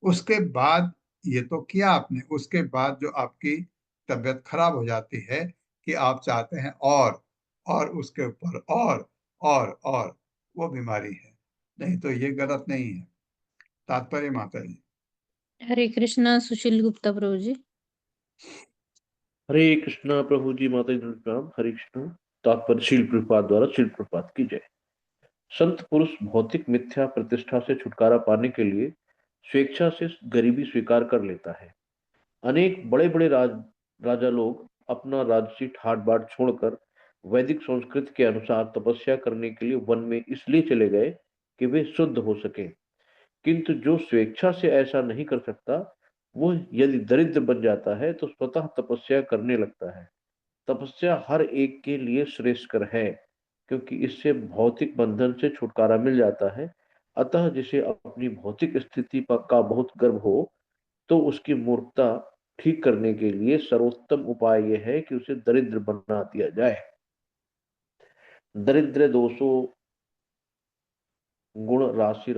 उसके बाद ये तो किया आपने, उसके बाद जो आपकी तबीयत खराब हो जाती है कि आप चाहते हैं और उसके ऊपर और वो बीमारी है। नहीं तो ये गलत नहीं है। तात्पर्य माता जी। हरे कृष्णा। सुशील गुप्ता प्रभु जी। हरे कृष्णा प्रभु जी, माता जी प्रणाम। हरे कृष्णा। तात्पर्य शील प्रभुपाद द्वारा शील प्रभुपाद की जय। संत पुरुष भौतिक मिथ्या प्रतिष्ठा से छुटकारा पाने के लिए स्वेच्छा से गरीबी स्वीकार कर लेता है। अनेक बड़े बड़े राजा लोग अपना राजसी ठाट बाट छोड़कर वैदिक संस्कृति के अनुसार तपस्या करने के लिए वन में इसलिए चले गए कि वे शुद्ध हो सके। किंतु जो स्वेच्छा से ऐसा नहीं कर सकता, वो यदि दरिद्र बन जाता है तो स्वतः तपस्या करने लगता है। तपस्या हर एक के लिए श्रेष्ठकर है, क्योंकि इससे भौतिक बंधन से छुटकारा मिल जाता है। अतः जिसे अपनी भौतिक स्थिति का बहुत गर्व हो, तो उसकी मूर्खता ठीक करने के लिए सर्वोत्तम उपाय यह है कि उसे दरिद्र बना दिया जाए। दरिद्र दोषो गुण राशि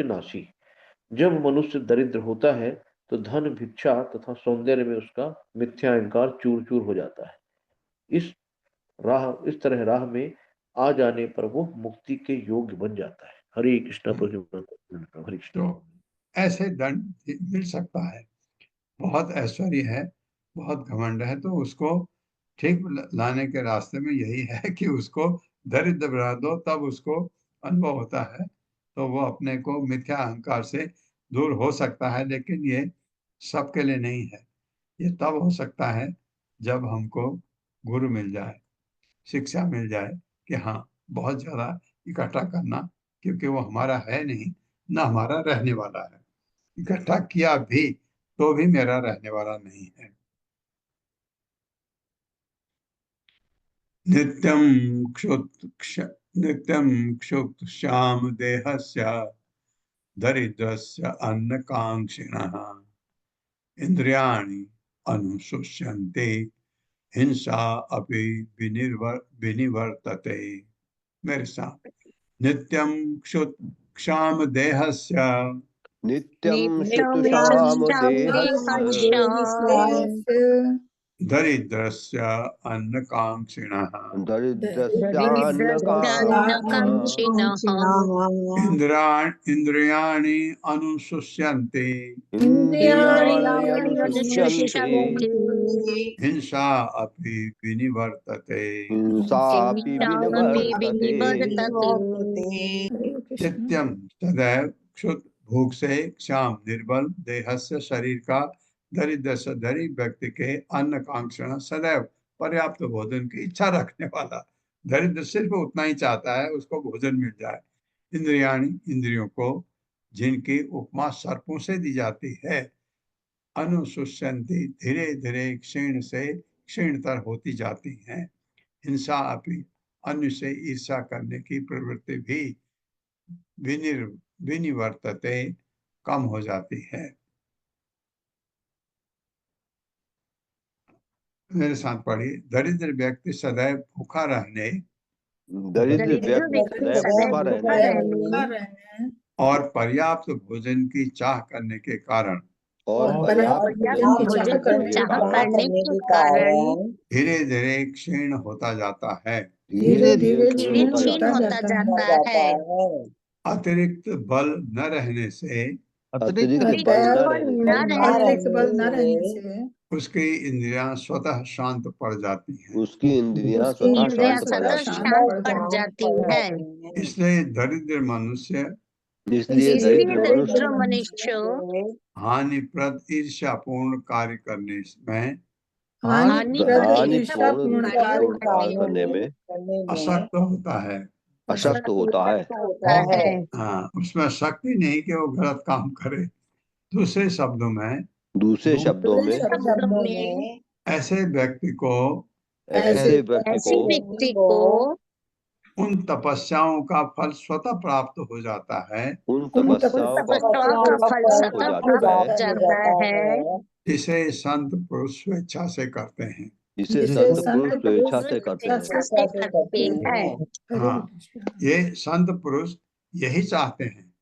नाशी। जब मनुष्य दरिद्र होता है तो धन, भिक्षा तथा सौंदर्य में उसका मिथ्या अहंकार चूर चूर हो जाता है। इस तरह राह में आ जाने पर वो मुक्ति के योग्य बन जाता है। हरे कृष्णा प्रभु। हरे कृष्ण। तो ऐसे दंड मिल सकता है, बहुत ऐश्वर्य है, बहुत घमंड है, तो उसको ठीक लाने के रास्ते में यही है कि उसको दरिद्र बना दो, तब उसको अनुभव होता है, तो वो अपने को मिथ्या अहंकार से दूर हो सकता है। लेकिन ये सबके लिए नहीं है। ये तब हो सकता है जब हमको गुरु मिल जाए, शिक्षा मिल जाए कि हाँ, बहुत ज्यादा इकट्ठा करना, क्योंकि वो हमारा है नहीं, ना हमारा रहने वाला है। इकट्ठा किया भी तो भी मेरा रहने वाला नहीं है। नित्यं क्षुत् श्याम देहस्य दरिद्रस्य अन्नकांक्षिणः इंद्रियाणि अनुशुष्यन्ते हिंसा अपि विनिवर्तते। मेरे साथ, नित्यं क्षुत् क्षाम देहस्य नित्यं शुतुषाम देहस्य दरिद्रस्य अन्नकांक्षिणः दरिद्रस्यान्नकांक्षिणः इंद्रियाणि अनुशुष्यन्ते इन्द्रियाणि अनुशुष्यन्ते अनुशुष्यन्ते हिंसा अपि विनिवर्तते हिंसापि हिंसामपि विनिवर्तते विनिवर्तते। नित्यं सदैव क्षुद्ध भूख से क्षाम निर्बल देहस्य शरीर का दरिद्र से दरिद्र व्यक्ति के अन्न कांक्षण सदैव पर्याप्त भोजन की इच्छा रखने वाला दरिद्र सिर्फ उतना ही चाहता है उसको भोजन मिल जाए। इंद्रियों को जिनकी उपमा सर्पों से दी जाती है अनुशुष्यन्ति धीरे धीरे क्षीण से क्षीणतर होती जाती हैं। हिंसा अपनी अन्य से ईर्ष्या करने की प्रवृत्ति भी विनिवर्तते कम हो जाती है। मेरे साथ पढ़िए। दरिद्र व्यक्ति सदैव भूखा रहने दरिद्र व्यक्ति सदैव भूखा रहने और पर्याप्त भोजन की चाह करने के कारण और पर्याप्त भोजन की चाह करने के कारण धीरे धीरे क्षीण होता जाता है। धीरे धीरे क्षीण होता जाता है। अतिरिक्त बल न रहने से अतिरिक्त बल न रहने से उसकी इंद्रियां स्वतः शांत पड़ जाती हैं। उसकी इंद्रियां इंद्रियां स्वतः सदा शांत पड़ जाती है। इसलिए दरिद्र मनुष्य दरिद्र मनुष्य हानिप्रद ईर्ष्यापूर्ण कार्य करने में हानिपूर्ण कार्य करने में अशक्त होता है। हाँ, उसमें शक्ति नहीं कि वो गलत काम करे। दूसरे शब्दों में ऐसे व्यक्ति को उन तपस्याओं का फल स्वतः प्राप्त हो जाता है जिसे संत पुरुष स्वेच्छा से करते हैं। हाँ, ये संत पुरुष यही चाहते हैं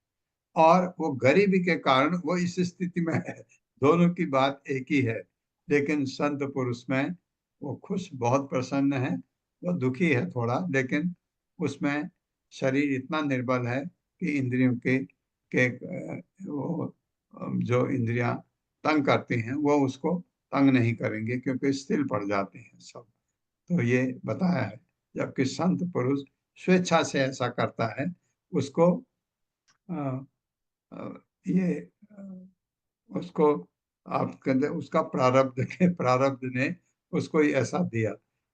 और वो गरीबी के कारण वो इस स्थिति में है। दोनों की बात एक ही है, लेकिन संत पुरुष में वो खुश बहुत प्रसन्न है, वो दुखी है थोड़ा, लेकिन उसमें शरीर इतना निर्बल है कि इंद्रियों के वो जो इंद्रियां तंग करती हैं वो उसको तंग नहीं करेंगे क्योंकि स्थिर पड़ जाते हैं सब। तो ये बताया है। जबकि संत पुरुष स्वेच्छा से ऐसा करता है, उसको उसको आप कहते उसका प्रारब्ध ने उसको ही ऐसा दिया।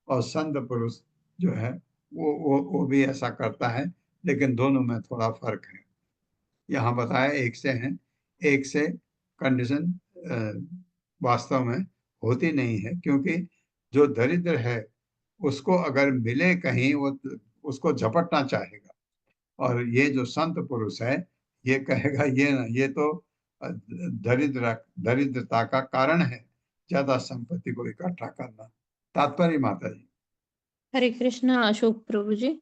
और संत पुरुष जो है वो भी ऐसा करता है, लेकिन दोनों में थोड़ा फर्क है। यहाँ बताया एक से है, एक से कंडीशन वास्तव में होती नहीं है, क्योंकि जो दरिद्र है उसको अगर मिले कहीं वो उसको झपटना चाहेगा, और ये जो संत पुरुष है ये कहेगा ये तो दरिद्रता का कारण है, ज्यादा संपत्ति को इकट्ठा करना। तात्पर्य माता जी। हरे कृष्णा अशोक प्रभु जी।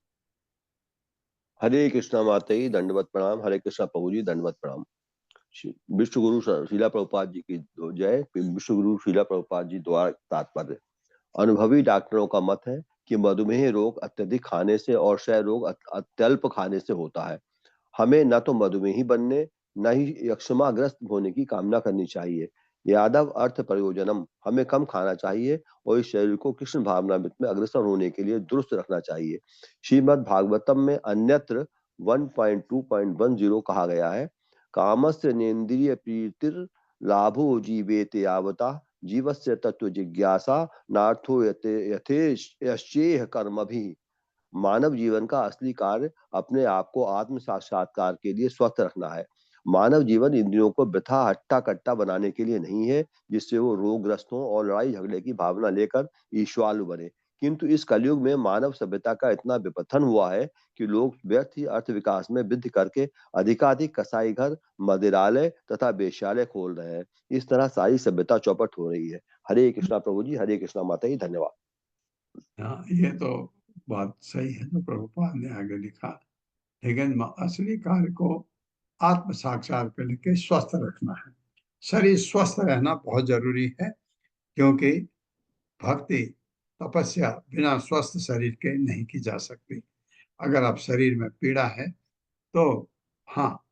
हरे कृष्णा माता जी दंडवत प्रणाम। हरे कृष्णा प्रभु जी दंडवत प्रणाम। विश्व गुरु शीला प्रभुपाद जी की जय। विश्व गुरु शीला प्रभुपाद जी द्वारा तात्पर्य। अनुभवी डॉक्टरों का मत है कि मधुमेह रोग अत्यधिक खाने से और क्षय रोग अत्यल्प खाने से होता है। हमें न तो मधुमेही बनने न ही यक्षमाग्रस्त होने की कामना करनी चाहिए। यादव अर्थ प्रयोजनम, हमें कम खाना चाहिए और इस शरीर को कृष्ण भावनामृत में अग्रसर होने के लिए दुरुस्त रखना चाहिए। श्रीमद् भागवतम में अन्यत्र 1.2.10 कहा गया है, कामस्य नेन्द्रिय प्रीतिर लाभो जीवेत यावता जीवस्य तत्व जिज्ञासा नार्थो यथेश्चेह कर्म भी। मानव जीवन का असली कार्य अपने आप को आत्म साक्षात्कार के लिए स्वस्थ रखना है। मानव जीवन इंद्रियों को वृथा हट्टा कट्टा बनाने के लिए नहीं है, जिससे वो रोगग्रस्तों और लड़ाई झगड़े की भावना लेकर ईश्वालु बने। किंतु इस कलयुग में मानव सभ्यता का इतना विपथन हुआ है कि लोग व्यर्थ ही अर्थ विकास में वृद्धि करके अधिकाधिक कसाई घर, मदिरालय तथा वेश्यालय खोल रहे हैं। इस तरह सारी सभ्यता चौपट हो रही है। हरे कृष्णा प्रभु जी। हरे कृष्णा माता जी। धन्यवाद। हाँ, ये तो बात सही है जो प्रभुपाद ने आगे लिखा, लेकिन असली कार्य को आत्म साक्षात्कार के स्वस्थ रखना है। शरीर स्वस्थ रहना बहुत जरूरी है, क्योंकि भक्ति तपस्या बिना स्वस्थ शरीर के नहीं की जा सकती। अगर आप शरीर में पीड़ा है तो हाँ,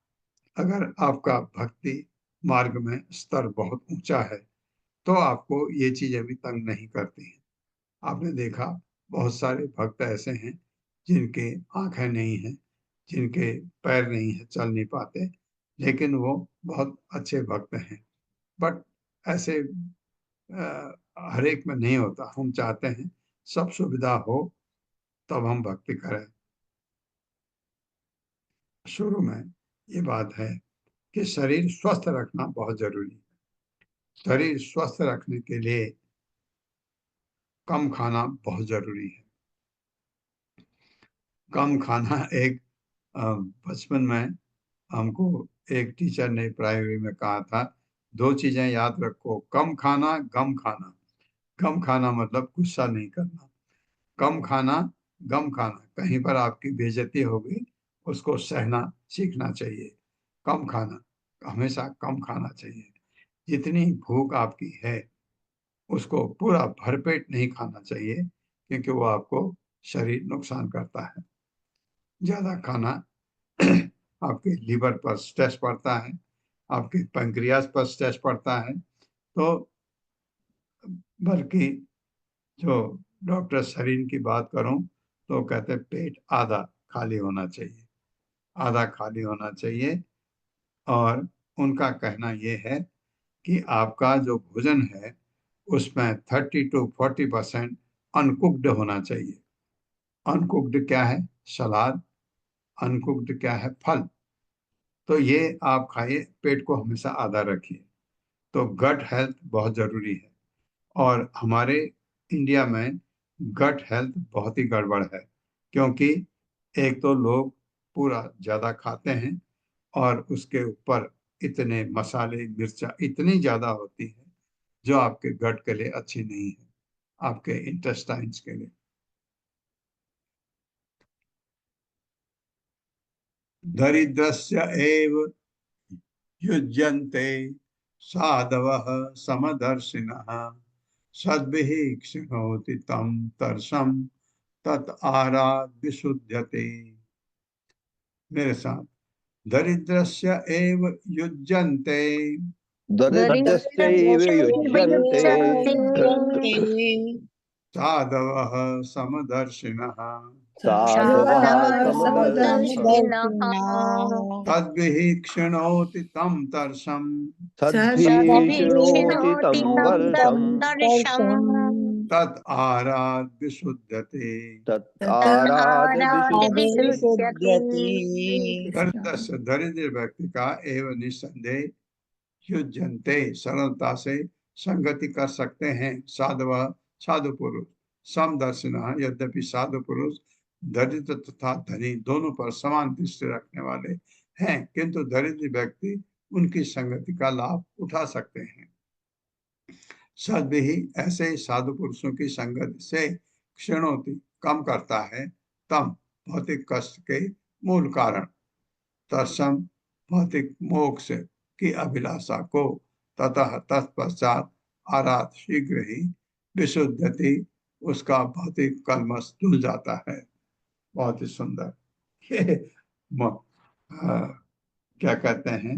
अगर आपका भक्ति मार्ग में स्तर बहुत ऊंचा है तो आपको ये चीजें भी तंग नहीं करती हैं। आपने देखा बहुत सारे भक्त ऐसे हैं जिनके आंखें नहीं हैं, जिनके पैर नहीं है, चल नहीं पाते, लेकिन वो बहुत अच्छे भक्त हैं। बट ऐसे हर एक में नहीं होता। हम चाहते हैं सब सुविधा हो तब हम भक्ति करें। शुरू में ये बात है कि शरीर स्वस्थ रखना बहुत जरूरी है। शरीर स्वस्थ रखने के लिए कम खाना बहुत जरूरी है। कम खाना एक बचपन में हमको एक टीचर ने प्राइमरी में कहा था, 2 चीजें याद रखो, कम खाना, गम खाना। कम खाना मतलब गुस्सा नहीं करना, कम खाना, गम खाना। कहीं पर आपकी बेइज्जती होगी, उसको सहना सीखना चाहिए। कम खाना, हमेशा कम खाना चाहिए। जितनी भूख आपकी है उसको पूरा भरपेट नहीं खाना चाहिए, क्योंकि वो आपको शरीर नुकसान करता है। ज्यादा खाना आपके लीवर पर स्ट्रेस पड़ता है, आपके पैंक्रियाज पर स्ट्रेस पड़ता है। तो बल्कि जो डॉक्टर शरीर की बात करूं तो कहते हैं पेट आधा खाली होना चाहिए, आधा खाली होना चाहिए। और उनका कहना यह है कि आपका जो भोजन है उसमें 30 to 40% अनकुक्ड होना चाहिए। अनकुक्ड क्या है? सलाद। अनकुक्ड क्या है? फल। तो ये आप खाइए, पेट को हमेशा आधा रखिए। तो गट हेल्थ बहुत जरूरी है। और हमारे इंडिया में गट हेल्थ बहुत ही गड़बड़ है, क्योंकि एक तो लोग पूरा ज्यादा खाते हैं और उसके ऊपर इतने मसाले मिर्चा इतनी ज्यादा होती है जो आपके गट के लिए अच्छी नहीं है, आपके इंटेस्टाइन्स के लिए। दरिद्रस्य एव युज्यन्ते साधवः समदर्शिनः सद्भिः क्षिणोति तं तरसं तत् आरात् विशुध्यते। मेरे साथ, दरिद्रस्य एव युज्यन्ते दरिद्रस्यैव युज्यन्ते साधवः समदर्शिनः साधवः समदर्शिनः तद्भिः क्षिणोति तं तरसं सद्भिः शृणोति तं वर्षम् तत् आरात् विशुध्यते। तत् आराध दरिद्रस्य, दरिद्र व्यक्ति का एवं निस्संदेह युज्यन्ते, सरलता से संगति कर सकते हैं साधव, साधु पुरुष, समदर्शिनः, यद्यपि साधु पुरुष दरिद्र तथा धनी दोनों पर समान दृष्टि रखने वाले हैं, किंतु दरिद्र व्यक्ति उनकी संगति का लाभ उठा सकते हैं। सद्भिः, ऐसे साधु पुरुषों की संगति से क्षीणोति, कम करता है, तम, भौतिक कष्ट के मूल कारण, तरसम, भौतिक मोक्ष की अभिलाषा को, ततः तत्पश्चात आरात, शीघ्र ही, विशुद्धति, उसका भौतिक कलमश धुल जाता है। बहुत ही सुंदर। ये क्या कहते हैं,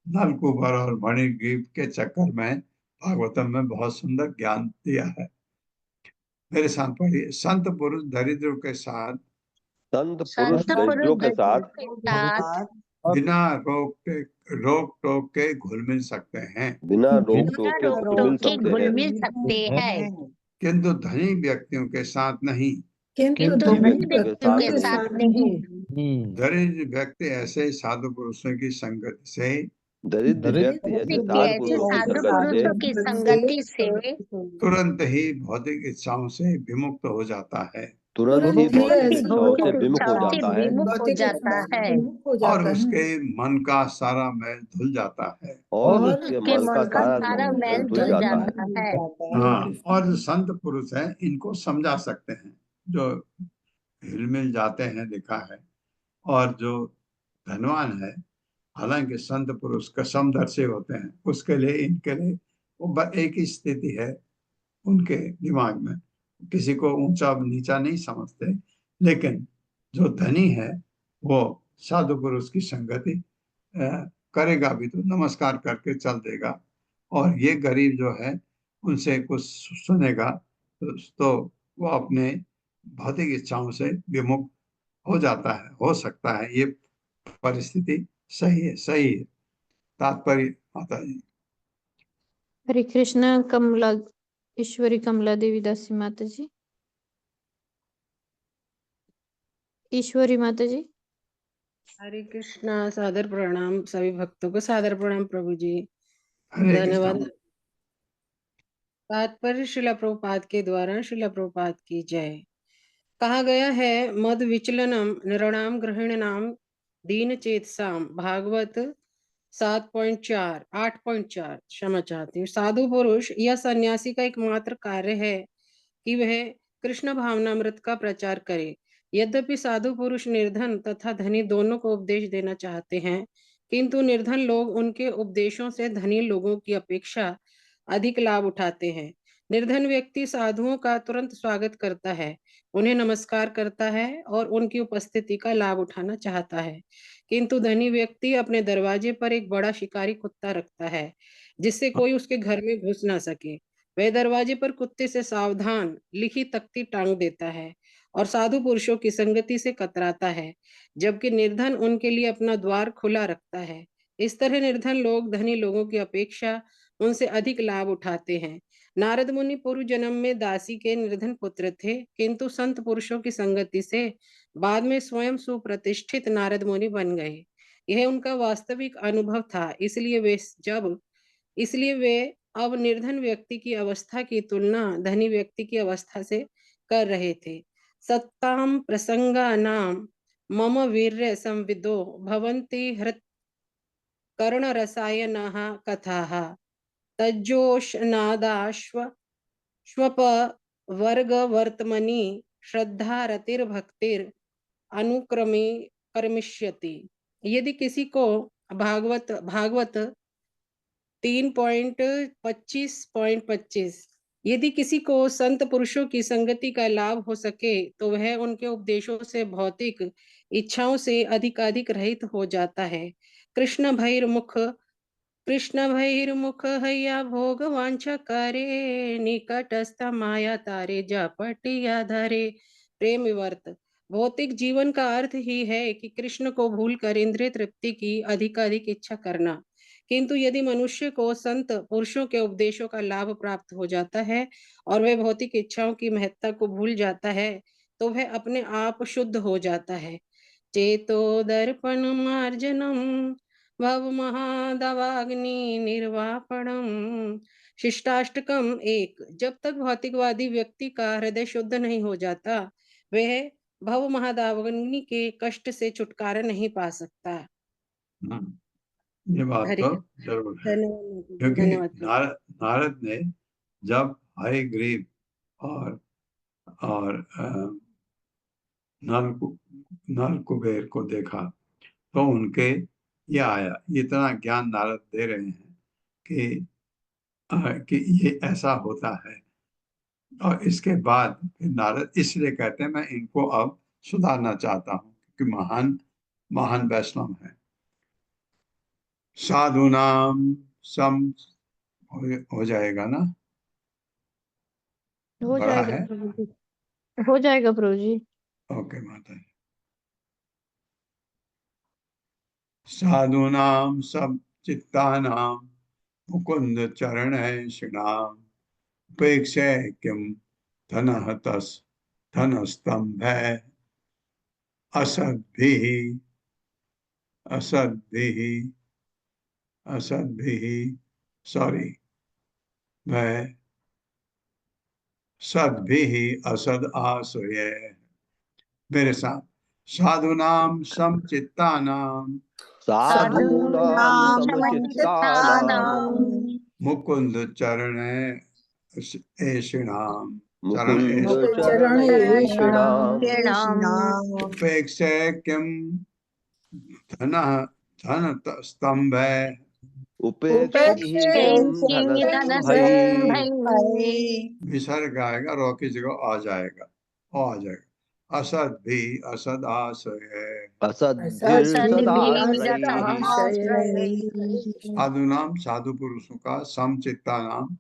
नलकुबर और मणिग्रीव के चक्कर में भागवतम में बहुत सुंदर ज्ञान दिया है। मेरे साथ पढ़िए, संत पुरुष दरिद्रों के साथ, संत पुरुष दरिद्रों के साथ बिना रोक टोक के घुल मिल सकते हैं, बिना रोक टोक के घुल मिल सकते हैं, किंतु धनी व्यक्तियों के साथ नहीं। के साथ नहीं। दरिद्र व्यक्ति ऐसे साधु पुरुषों की संगत से, दरिद्र व्यक्ति ऐसे साधु पुरुषों की संगति से तुरंत ही भौतिक इच्छाओं से विमुक्त हो जाता है, तुरंत ही भौतिक इच्छाओं से विमुक्त हो जाता है और उसके मन का सारा मैल धुल जाता है। और उसके मन का सारा मैल धुल जाता है। हाँ, और जो संत पुरुष है इनको समझा सकते हैं, जो हिलमिल जाते हैं लिखा है। और जो धनवान है, हालांकि संत पुरुष का समदर्शी होते हैं, उसके लिए इनके लिए वो एक ही स्थिति है उनके दिमाग में, किसी को ऊंचा नीचा नहीं समझते, लेकिन जो धनी है वो साधु पुरुष की संगति करेगा भी तो नमस्कार करके चल देगा, और ये गरीब जो है उनसे कुछ सुनेगा तो वो अपने भौतिक इच्छाओं से विमुख हो जाता है, हो सकता है। ये परिस्थिति सही है, सही है। तात्पर्य माता जी। हरे कृष्णा कमला ईश्वरी कमला देवी दासी माता जी। ईश्वरी माता जी। हरे कृष्णा, सादर प्रणाम सभी भक्तों को, सादर प्रणाम प्रभु जी, हरे धन्यवाद। कृष्ण। तात्पर्य श्रीला प्रभुपाद के द्वारा श्रीला प्रभुपाद की जय। कहा गया है, मद विचलनम नृणाम ग्रहणाम दीन चेतसाम, भागवत 7.4 8.4, क्षमा चाहती हूँ। साधु पुरुष या सन्यासी का एकमात्र कार्य है कि वह कृष्ण भावनामृत का प्रचार करे। यद्यपि साधु पुरुष निर्धन तथा धनी दोनों को उपदेश देना चाहते हैं, किंतु निर्धन लोग उनके उपदेशों से धनी लोगों की अपेक्षा अधिक लाभ उठाते हैं। निर्धन व्यक्ति साधुओं का तुरंत स्वागत करता है, उन्हें नमस्कार करता है और उनकी उपस्थिति का लाभ उठाना चाहता है, किंतु धनी व्यक्ति अपने दरवाजे पर एक बड़ा शिकारी कुत्ता रखता है जिससे कोई उसके घर में घुस ना सके। वह दरवाजे पर कुत्ते से सावधान लिखी तख्ती टांग देता है और साधु पुरुषों की संगति से कतराता है, जबकि निर्धन उनके लिए अपना द्वार खुला रखता है। इस तरह निर्धन लोग धनी लोगों की अपेक्षा उनसे अधिक लाभ उठाते हैं। नारद मुनि पूर्व जन्म में दासी के निर्धन पुत्र थे, किंतु संत पुरुषों की संगति से बाद में स्वयं सुप्रतिष्ठित नारद मुनि बन गए। यह उनका वास्तविक अनुभव था, इसलिए वे अब निर्धन व्यक्ति की अवस्था की तुलना धनी व्यक्ति की अवस्था से कर रहे थे। सत्ताम प्रसंगानाम मम वीर्य संविदो भवन्ति हृत कर्ण रसायनः कथाः तज्जोषनादाश्व श्वप वर्ग वर्तमनि श्रद्धा रतिर्भक्तिर अनुक्रमे कर्मिष्यति। यदि किसी को भागवत 3.25.25 यदि किसी को संत पुरुषों की संगति का लाभ हो सके तो वह उनके उपदेशों से भौतिक इच्छाओं से अधिकाधिक रहित हो जाता है। कृष्ण भैर्मुख हैया भोग वांछा करे, निकटस्थ माया तारे जपटिया धरे। प्रेम विवर्त। भौतिक जीवन का अर्थ ही है कि कृष्ण को भूलकर इंद्रिय तृप्ति की अधिकाधिक इच्छा करना, किंतु यदि मनुष्य को संत पुरुषों के उपदेशों का लाभ प्राप्त हो जाता है और वह भौतिक इच्छाओं की महत्ता को भूल जाता है तो वह अपने आप शुद्ध हो जाता है। चेतो दर्पण मार्जनम भव महादवाग्नि निर्वापणम। शिष्टाष्टकम 1। जब तक भौतिकवादी व्यक्ति का हृदय शुद्ध नहीं हो जाता वह भव महादावग्नि के कष्ट से छुटकारा नहीं पा सकता। ये बात हरे तो जरूर है, धन्यवाद क्योंकि धन्यवाद। नारद ने जब हयग्रीव और नल कुबेर को देखा तो उनके ये आया, इतना ज्ञान नारद दे रहे हैं कि ये ऐसा होता है। और इसके बाद नारद इसलिए कहते हैं मैं इनको अब सुधारना चाहता हूँ, क्योंकि महान महान वैष्णव है। साधुनाम सम हो जाएगा ना, हो बड़ा जाएगा है। प्रभु जी, हो जाएगा प्रभु जी। ओके माता जी। साधुनाम सब चित्तानाम मुकुंद चरणैषिणाम उपेक्षे किम धनस्तंभ असद्भिः सॉरी मैं सद्भिः असद आश्रय। मेरे साथ साधुनाम समचित्तानाम साधूनां समचित्तानां मुकुंद चरण ऐषिणाम मुकुंद चरण चरणेषिणाम् उपेक्षे किम धन स्तंभ उपेक्षेन धनसं भई। विसर्ग आएगा, रो की जगह आ जाएगा, आ जाएगा। असद भी असद आश्रय, साधु नाम साधु पुरुषों का, समचित्ता नाम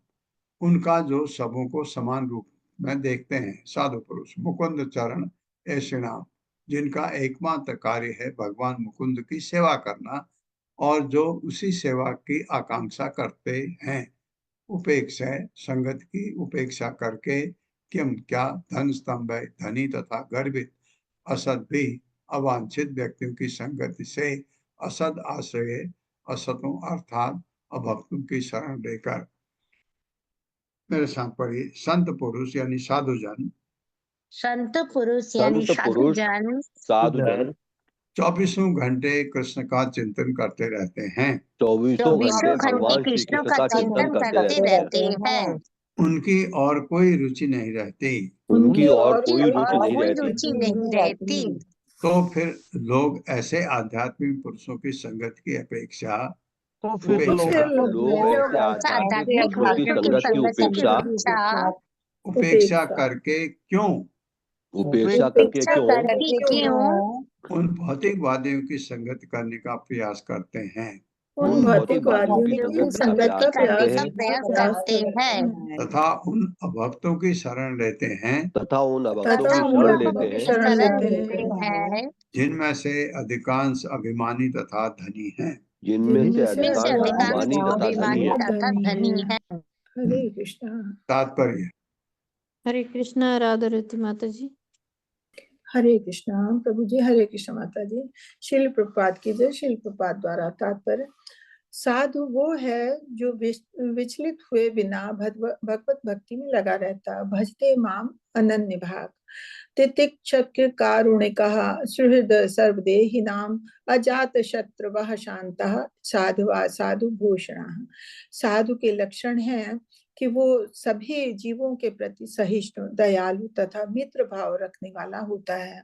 उनका जो सबों को समान रूप में देखते हैं, साधु पुरुष। मुकुंद चरण ऐसे नाम जिनका एकमात्र कार्य है भगवान मुकुंद की सेवा करना और जो उसी सेवा की आकांक्षा करते हैं। उपेक्षा संगत की उपेक्षा करके किम क्या, धन स्तंभ धनी तथा गर्वित, असद भी अवांछित व्यक्तियों की संगति से, असद आश्रय असतों अर्थात अभक्तों की शरण लेकर। मेरे साथ पढ़िए, संत पुरुष यानी साधुजन, संत पुरुष यानी साधुजन साधुजन 24 घंटे कृष्ण का चिंतन करते रहते हैं। 24 घंटे 24 घंटे भगवान श्री कृष्ण कृष्ण का का चिंतन करते रहते हैं। उनकी और कोई रुचि नहीं रहती। उनकी और कोई रुचि और नहीं कोई रहती। रुचि नहीं रहती। तो फिर लोग ऐसे आध्यात्मिक पुरुषों की संगत की अपेक्षा लोग ऐसे आध्यात्मिक पुरुषों की संगत की उपेक्षा करके क्यों उपेक्षा करके क्यों उन भौतिकवादियों की संगत करने का प्रयास करते हैं उन भौतिकवादियों की संगत का प्रयास करते हैं तथा उन अभक्तों की शरण लेते हैं जिनमें से अधिकांश अभिमानी तथा धनी हैं। जिनमें से अधिकांश अभिमानी तथा धनी है। हरे कृष्णा। तात्पर्य। हरे कृष्णा। राधा रति माता जी। हरे कृष्णा प्रभु जी। हरे कृष्ण माता जी। शिल प्रपात की जय। शिल प्रपात द्वारा तात्पर्य, साधु वो है जो विचलित हुए बिना भगवत भक्ति में लगा रहता, भजते माम अनन्य भाग। तितिक्षक कारुणिकः सुहृद सर्वदेहि नाम, अजात शत्रु वह शांतः साधुवा साधु भूषणः। साधु के लक्षण हैं कि वो सभी जीवों के प्रति सहिष्णु, दयालु तथा मित्र भाव रखने वाला होता है।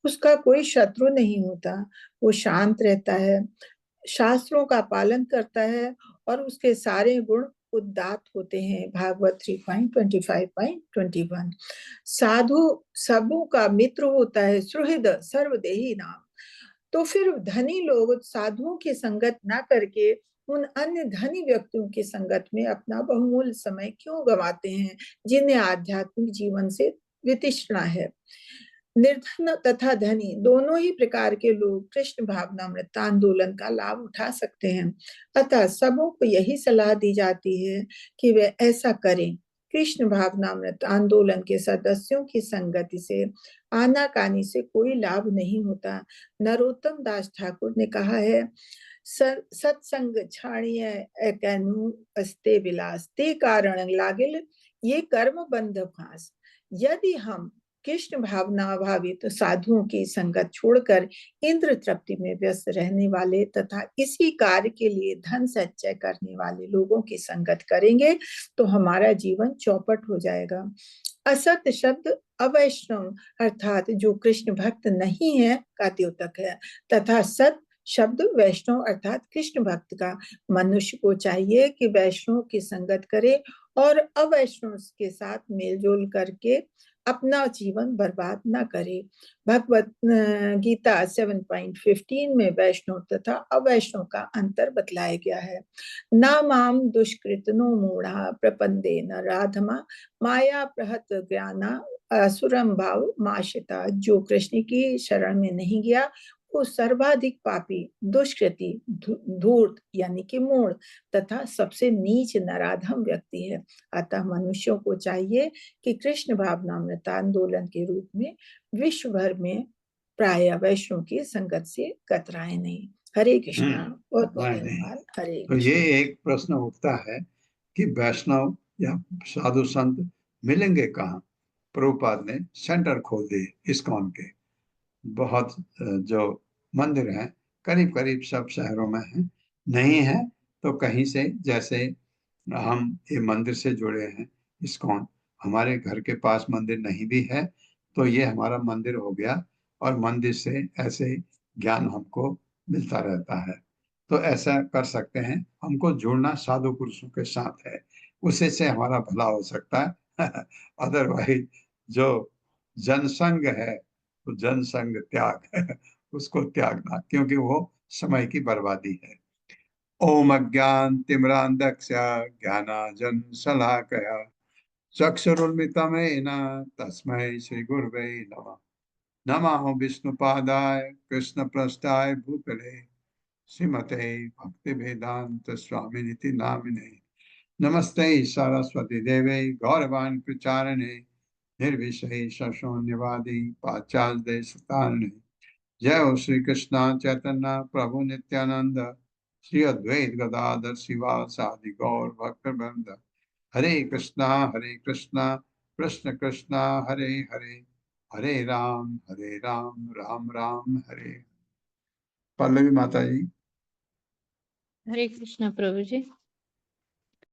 उसका कोई शत्रु नहीं होता, वो शांत रहता है, शास्त्रों का पालन करता है और उसके सारे गुण उदात्त होते हैं। भागवत 3.25.21। साधु सबों का मित्र होता है, सुहृद सर्वदेही नाम। तो फिर धनी लोग साधुओं की संगत ना करके उन अन्य धनी व्यक्तियों की संगत में अपना बहुमूल्य समय क्यों गंवाते हैं, जिन्हें आध्यात्मिक जीवन से वितृष्णा है। निर्धन तथा धनी दोनों ही प्रकार के लोग कृष्ण भावनामृत आंदोलन का लाभ उठा सकते हैं। अतः सबों को यही सलाह दी जाती है कि वे ऐसा करें। कृष्ण भावनामृत आंदोलन के सदस्यों की संगति से आनाकानी से कोई लाभ नहीं होता। नरोत्तम दास ठाकुर ने कहा है, सत्संग छाणिय एकनु अस्ते विलास, ते कारण लागिल ये कर्म बंध फांस। यदि हम कृष्ण भावना भावित साधुओं की संगत छोड़कर इंद्र तृप्ति में व्यस्त रहने वाले तथा इसी कार्य के लिए धन संचय करने वाले लोगों की संगत करेंगे तो हमारा जीवन चौपट हो जाएगा। असत शब्द अवैष्णव अर्थात जो कृष्ण भक्त नहीं है का द्योतक है, तथा सत शब्द वैष्णव अर्थात कृष्ण भक्त का। मनुष्य को चाहिए कि वैष्णव की संगत करे और अवैष्णव के साथ मेलजोल करके अपना जीवन बर्बाद न करे। भगवत गीता 7.15 में वैष्णव तथा अवैष्णव का अंतर बतलाया गया है। ना माम दुष्कृतनो मूढ़ा प्रपंदे न राधमा, माया प्रहत ज्ञाना असुरम भाव माशिता। जो कृष्ण की शरण में नहीं गया वो सर्वाधिक पापी, दुष्कृति, धूर्त यानी कि मूढ़ तथा सबसे नीच नराधम व्यक्ति है। अतः मनुष्यों को चाहिए कि कृष्ण भावनामृत आंदोलन के रूप में विश्व भर में प्राय वैष्णव की संगत से कतराए नहीं। हरे कृष्णा। बहुत धन्यवाद। हरे तो ये एक प्रश्न उठता है कि वैष्णव या साधु संत मिलेंगे कहाँ। प्रभुपाद ने सेंटर खोल दिए इस्कॉन के। बहुत जो मंदिर हैं करीब करीब सब शहरों में हैं, नहीं है तो कहीं से, जैसे हम ये मंदिर से जुड़े हैं इस्कॉन, हमारे घर के पास मंदिर नहीं भी है तो ये हमारा मंदिर हो गया और मंदिर से ऐसे ज्ञान हमको मिलता रहता है। तो ऐसा कर सकते हैं। हमको जुड़ना साधु पुरुषों के साथ है, उसी से हमारा भला हो सकता है। अदरवाइज जो जनसंग है तो जनसंग त्याग उसको त्यागना, क्योंकि वो समय की बर्बादी है। ओम अज्ञान तिमिरांधस्य ज्ञानांजन शलाकया चक्षुरुन्मिलितं तस्मै श्री गुरवे नमः। नमः विष्णुपादाय कृष्णप्रस्थाय भूतले श्रीमते भक्तिवेदांत स्वामिनिति नामिने। नमस्ते सरस्वती देवे गौरवाणी प्रचारिणे निर्विशेष शून्यवादी पाश्चात्य देशतारिणे। जय हो श्री कृष्ण चैतन्य प्रभु नित्यानंद श्री अद्वैत गदाधर शिवासादि गौर भक्तवृंद। हरे कृष्णा कृष्ण कृष्णा हरे हरे, हरे राम राम राम हरे। पल्लवी माता जी। हरे कृष्ण प्रभु जी।